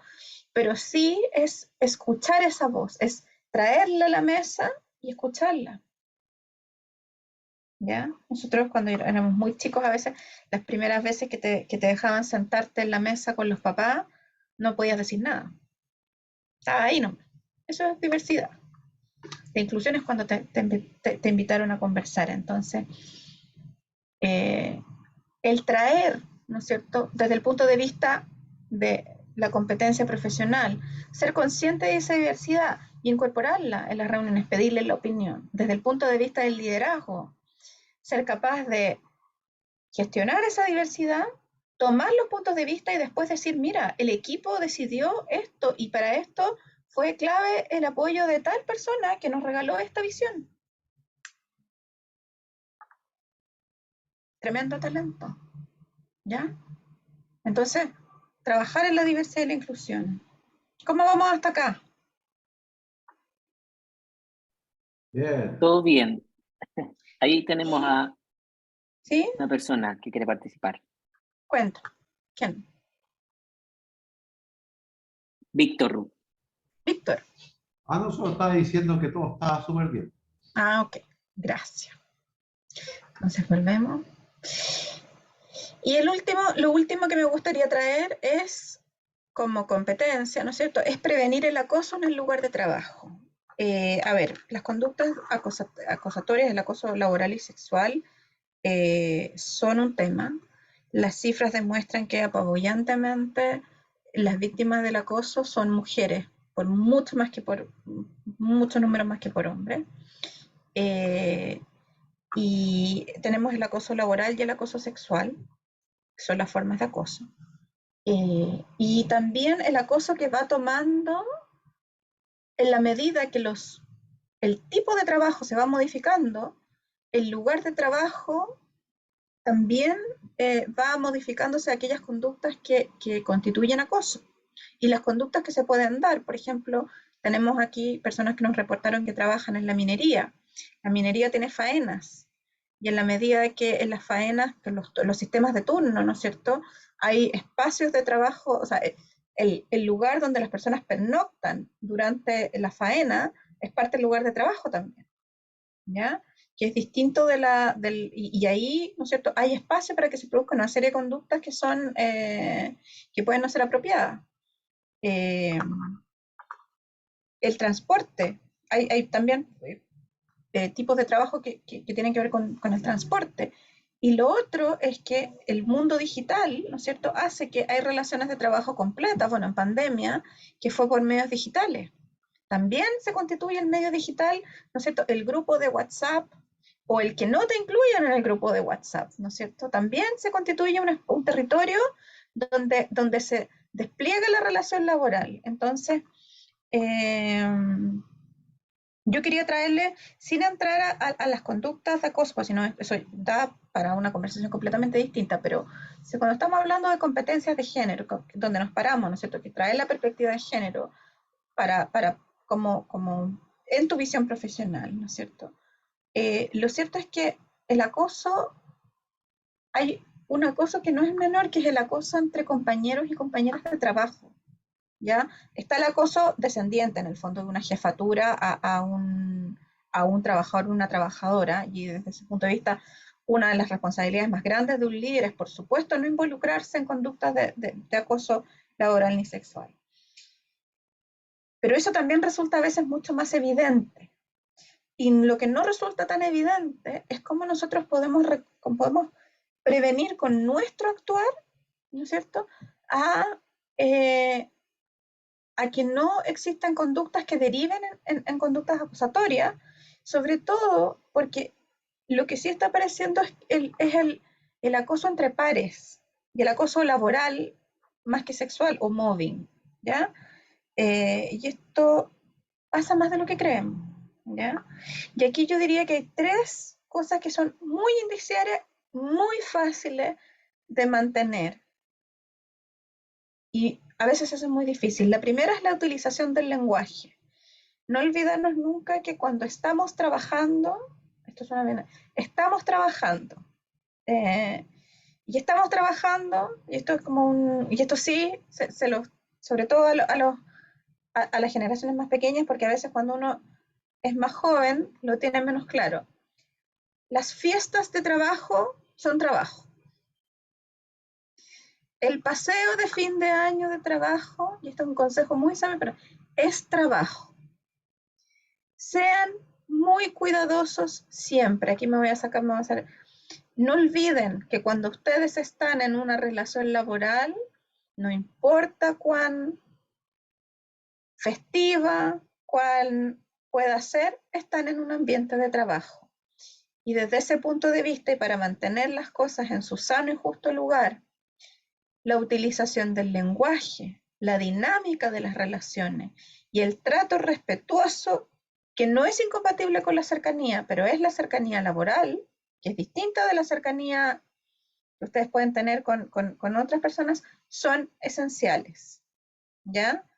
sí es escuchar esa voz, es traerla a la mesa y escucharla. ¿Ya? Nosotros cuando éramos muy chicos, a veces, las primeras veces que te dejaban sentarte en la mesa con los papás, no podías decir nada. Estaba ahí nomás. Eso es diversidad. La inclusión es cuando te invitaron a conversar. Entonces, el traer, ¿no es cierto?, desde el punto de vista de la competencia profesional, ser consciente de esa diversidad y incorporarla en las reuniones, pedirle la opinión, desde el punto de vista del liderazgo, ser capaz de gestionar esa diversidad, tomar los puntos de vista y después decir, mira, el equipo decidió esto y para esto fue clave el apoyo de tal persona que nos regaló esta visión. Tremendo talento, ¿ya? Entonces, trabajar en la diversidad y la inclusión. ¿Cómo vamos hasta acá? Bien. Todo bien. Ahí tenemos a ¿Sí? una persona que quiere participar. Cuento. ¿Quién? Víctor. Víctor. No, solo estaba diciendo que todo estaba súper bien. Ok. Gracias. Entonces volvemos. Y lo último que me gustaría traer es, como competencia, ¿no es cierto?, es prevenir el acoso en el lugar de trabajo. A ver, las conductas acosatorias, el acoso laboral y sexual son un tema. Las cifras demuestran que apabullantemente las víctimas del acoso son mujeres, por mucho número más que por hombres. Y tenemos el acoso laboral y el acoso sexual, que son las formas de acoso. Y también el acoso que va tomando en la medida que el tipo de trabajo se va modificando, el lugar de trabajo también va modificándose aquellas conductas que constituyen acoso. Y las conductas que se pueden dar, por ejemplo, tenemos aquí personas que nos reportaron que trabajan en la minería. La minería tiene faenas, y en la medida que en las faenas, que los sistemas de turno, ¿no es cierto?, hay espacios de trabajo, o sea, el lugar donde las personas pernoctan durante la faena es parte del lugar de trabajo también, ¿ya? Que es distinto y ahí, ¿no es cierto?, hay espacio para que se produzca una serie de conductas que son, que pueden no ser apropiadas. El transporte, hay también tipos de trabajo que tienen que ver con el transporte. Y lo otro es que el mundo digital, ¿no es cierto?, hace que hay relaciones de trabajo completas, bueno, en pandemia, que fue por medios digitales. También se constituye el medio digital, ¿no es cierto?, el grupo de WhatsApp, o el que no te incluyan en el grupo de WhatsApp, ¿no es cierto?, también se constituye un territorio donde se despliega la relación laboral. Entonces, yo quería traerle, sin entrar a las conductas de acoso, pues si no, eso da para una conversación completamente distinta, pero si cuando estamos hablando de competencias de género, donde nos paramos, ¿no es cierto?, que traer la perspectiva de género como en tu visión profesional, ¿no es cierto? Lo cierto es que el acoso, hay un acoso que no es menor, que es el acoso entre compañeros y compañeras de trabajo, ¿ya? Está el acoso descendiente, en el fondo, de una jefatura a un trabajador o una trabajadora, y desde ese punto de vista, una de las responsabilidades más grandes de un líder es, por supuesto, no involucrarse en conductas de acoso laboral ni sexual. Pero eso también resulta a veces mucho más evidente. Y lo que no resulta tan evidente es cómo nosotros podemos prevenir con nuestro actuar, ¿no es cierto?, a que no existan conductas que deriven en conductas acusatorias, sobre todo porque lo que sí está apareciendo es el acoso entre pares y el acoso laboral más que sexual o mobbing, ¿ya? Y esto pasa más de lo que creemos. ¿ya? Y aquí yo diría que hay 3 cosas que son muy indiciarias, muy fáciles de mantener. Y a veces eso es muy difícil. La primera es la utilización del lenguaje. No olvidarnos nunca que cuando estamos trabajando, esto suena bien, estamos trabajando. Y estamos trabajando, y esto es como y esto sí, sobre todo a las generaciones más pequeñas, porque a veces cuando uno es más joven, lo tiene menos claro. Las fiestas de trabajo son trabajo. El paseo de fin de año de trabajo, y esto es un consejo muy sabio, pero es trabajo. Sean muy cuidadosos siempre. Aquí me voy a sacar, no olviden que cuando ustedes están en una relación laboral, no importa cuán festiva, cuán pueda ser, están en un ambiente de trabajo. Y desde ese punto de vista, y para mantener las cosas en su sano y justo lugar, la utilización del lenguaje, la dinámica de las relaciones y el trato respetuoso, que no es incompatible con la cercanía, pero es la cercanía laboral, que es distinta de la cercanía que ustedes pueden tener con otras personas, son esenciales, ¿ya?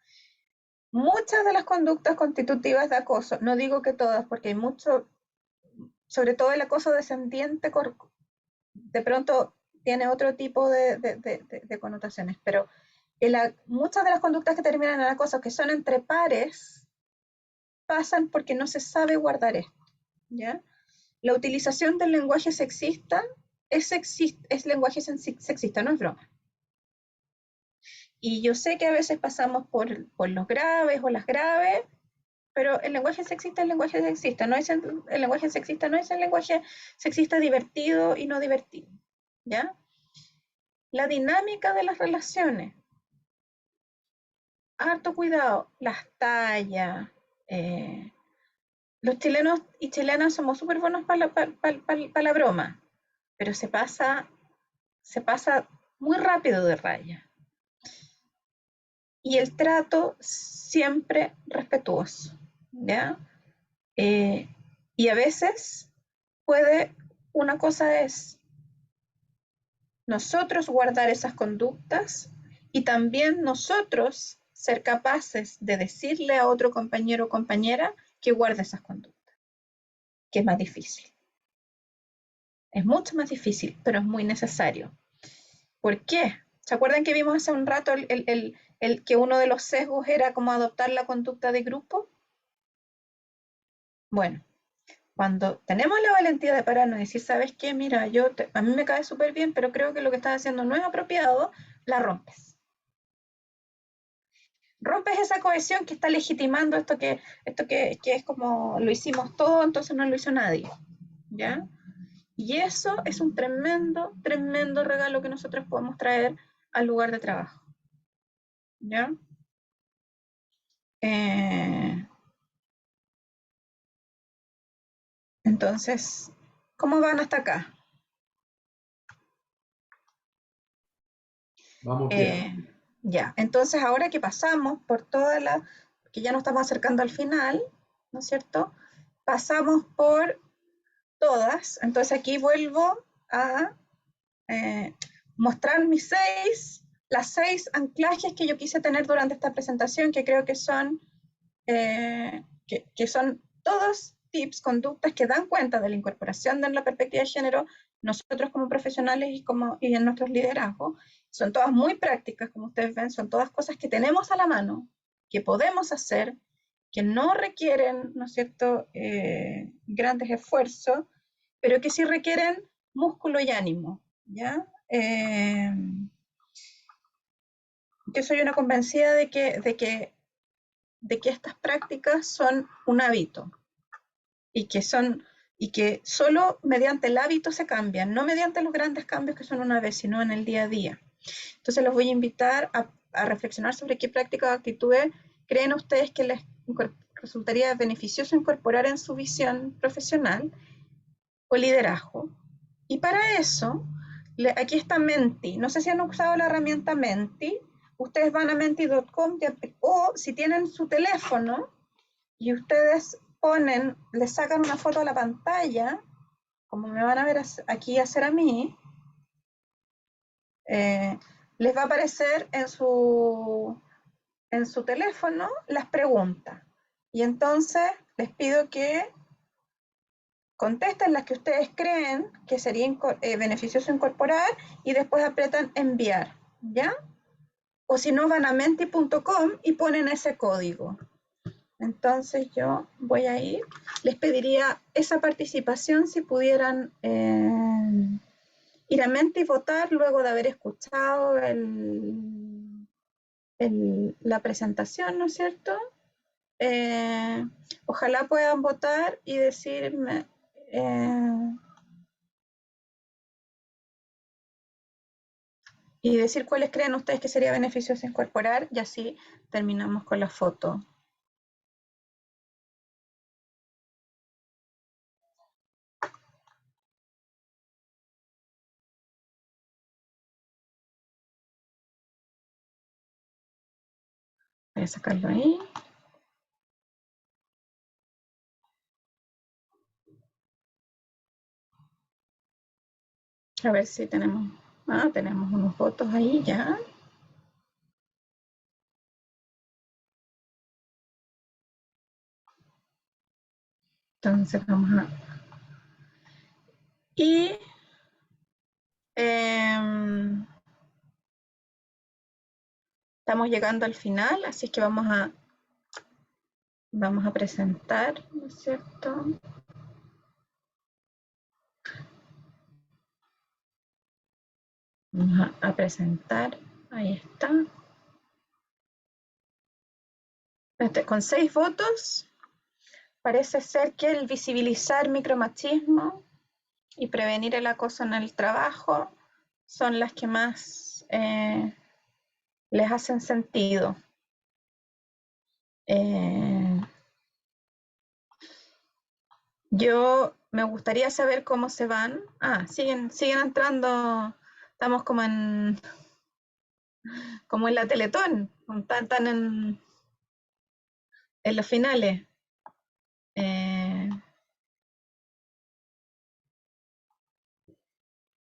Muchas de las conductas constitutivas de acoso, no digo que todas, porque hay mucho, sobre todo el acoso descendiente, de pronto tiene otro tipo de connotaciones, pero muchas de las conductas que terminan en acoso, que son entre pares, pasan porque no se sabe guardar esto, ¿ya? La utilización del lenguaje sexista es lenguaje sexista, no es broma. Y yo sé que a veces pasamos por los graves o las graves, pero el lenguaje sexista es el lenguaje sexista, el lenguaje sexista no es el lenguaje sexista divertido y no divertido, ¿ya? La dinámica de las relaciones, harto cuidado, las tallas, los chilenos y chilenas somos súper buenos para la broma, pero se pasa muy rápido de raya. Y el trato siempre respetuoso, ¿ya? Y a veces una cosa es nosotros guardar esas conductas y también nosotros ser capaces de decirle a otro compañero o compañera que guarde esas conductas, que es más difícil. Es mucho más difícil, pero es muy necesario. ¿Por qué? ¿Se acuerdan que vimos hace un rato que uno de los sesgos era como adoptar la conducta de grupo? Bueno, cuando tenemos la valentía de pararnos y decir, ¿sabes qué? Mira, a mí me cae súper bien, pero creo que lo que estás haciendo no es apropiado, la rompes. Rompes esa cohesión que está legitimando esto que es como lo hicimos todo, entonces no lo hizo nadie, ¿ya? Y eso es un tremendo, tremendo regalo que nosotros podemos traer al lugar de trabajo, ¿ya? Entonces, ¿cómo van hasta acá? Vamos bien. Ya, entonces ahora que pasamos por que ya nos estamos acercando al final, ¿no es cierto? Pasamos por todas, entonces aquí vuelvo a mostrar las 6 anclajes que yo quise tener durante esta presentación, que creo que son, que son todos tips, conductas que dan cuenta de la incorporación de la perspectiva de género, nosotros como profesionales y en nuestros liderazgos. Son todas muy prácticas, como ustedes ven, son todas cosas que tenemos a la mano, que podemos hacer, que no requieren, ¿no es cierto?, grandes esfuerzos, pero que sí requieren músculo y ánimo, ¿ya? Yo soy una convencida de que estas prácticas son un hábito y que solo mediante el hábito se cambian, no mediante los grandes cambios que son una vez, sino en el día a día. Entonces los voy a invitar a reflexionar sobre qué prácticas o actitudes creen ustedes que les resultaría beneficioso incorporar en su visión profesional o liderazgo. Y para eso, aquí está Menti. No sé si han usado la herramienta Menti. Ustedes van a menti.com o si tienen su teléfono y ustedes ponen, le sacan una foto a la pantalla, como me van a ver aquí hacer a mí, les va a aparecer en su teléfono las preguntas. Y entonces les pido que contesten las que ustedes creen que sería beneficioso incorporar y después apretan enviar, ¿ya? O si no, van a menti.com y ponen ese código. Entonces yo voy a ir, les pediría esa participación si pudieran ir a Menti y votar luego de haber escuchado la presentación, ¿no es cierto? Ojalá puedan votar y decirme y decir cuáles creen ustedes que sería beneficioso incorporar y así terminamos con la foto. Voy a sacarlo ahí. A ver si tenemos... Ah, tenemos unos votos ahí ya. Entonces vamos a... Y... estamos llegando al final, así que vamos a presentar, ¿no es cierto? Vamos a presentar, ahí está. Con 6 votos, parece ser que el visibilizar micromachismo y prevenir el acoso en el trabajo son las que más les hacen sentido. Yo me gustaría saber cómo se van. Ah, siguen entrando. Estamos como en la Teletón, tan en los finales.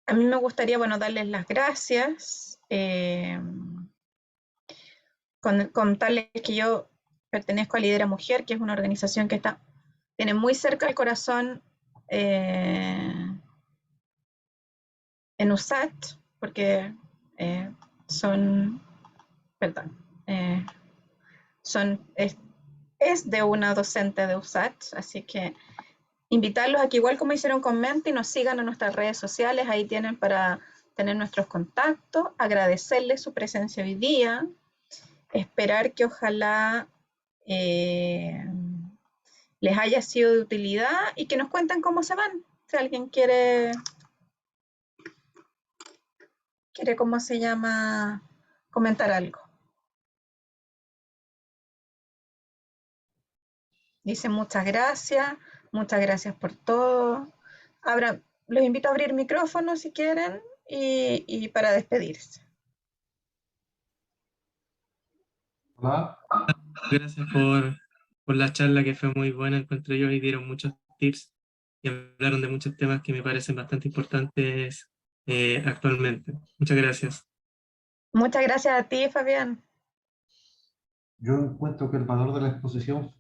A mí me gustaría, bueno, darles las gracias, contarles que yo pertenezco a Lidera Mujer, que es una organización que tiene muy cerca el corazón en USACH, porque es de una docente de USACH, así que invitarlos a que igual como hicieron con Menti, nos sigan en nuestras redes sociales, ahí tienen para tener nuestros contactos, agradecerles su presencia hoy día, esperar que ojalá les haya sido de utilidad y que nos cuenten cómo se van. Si alguien quiere, ¿cómo se llama? Comentar algo. Dice muchas gracias por todo. Los invito a abrir micrófonos si quieren y para despedirse. Hola. Gracias por la charla que fue muy buena, encuentro yo, y dieron muchos tips y hablaron de muchos temas que me parecen bastante importantes actualmente. Muchas gracias. Muchas gracias a ti, Fabián. Yo encuentro que el valor de la exposición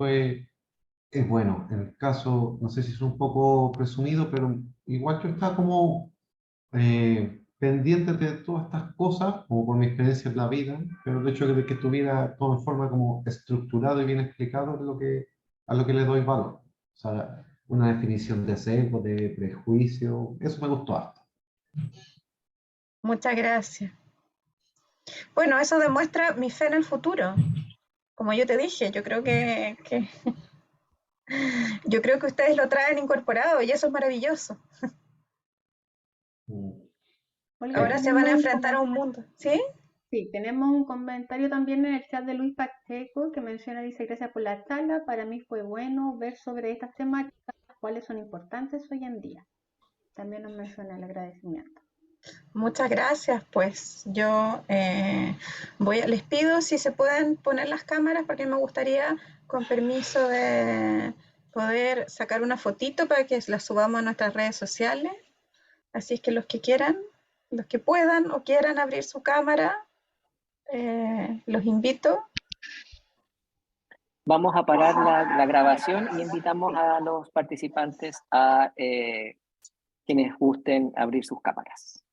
es bueno. En el caso, no sé si es un poco presumido, pero igual yo estaba como pendiente de todas estas cosas, como por mi experiencia en la vida, pero el hecho de que estuviera todo en forma como estructurado y bien explicado es a lo que le doy valor. O sea, una definición de sesgo, de prejuicio, eso me gustó harto. Muchas gracias. Bueno, eso demuestra mi fe en el futuro. Como yo te dije, yo creo que ustedes lo traen incorporado y eso es maravilloso. Olga, Ahora se van a enfrentar a un mundo, ¿sí? Sí, tenemos un comentario también en el chat de Luis Pacheco que menciona, dice, gracias por la charla, para mí fue bueno ver sobre estas temáticas, cuáles son importantes hoy en día. También nos menciona el agradecimiento. Muchas gracias, pues yo les pido si se pueden poner las cámaras porque me gustaría, con permiso de poder sacar una fotito para que la subamos a nuestras redes sociales. Así es que los que quieran, los que puedan o quieran abrir su cámara, los invito. Vamos a parar la grabación y invitamos a los participantes a quienes gusten abrir sus cámaras.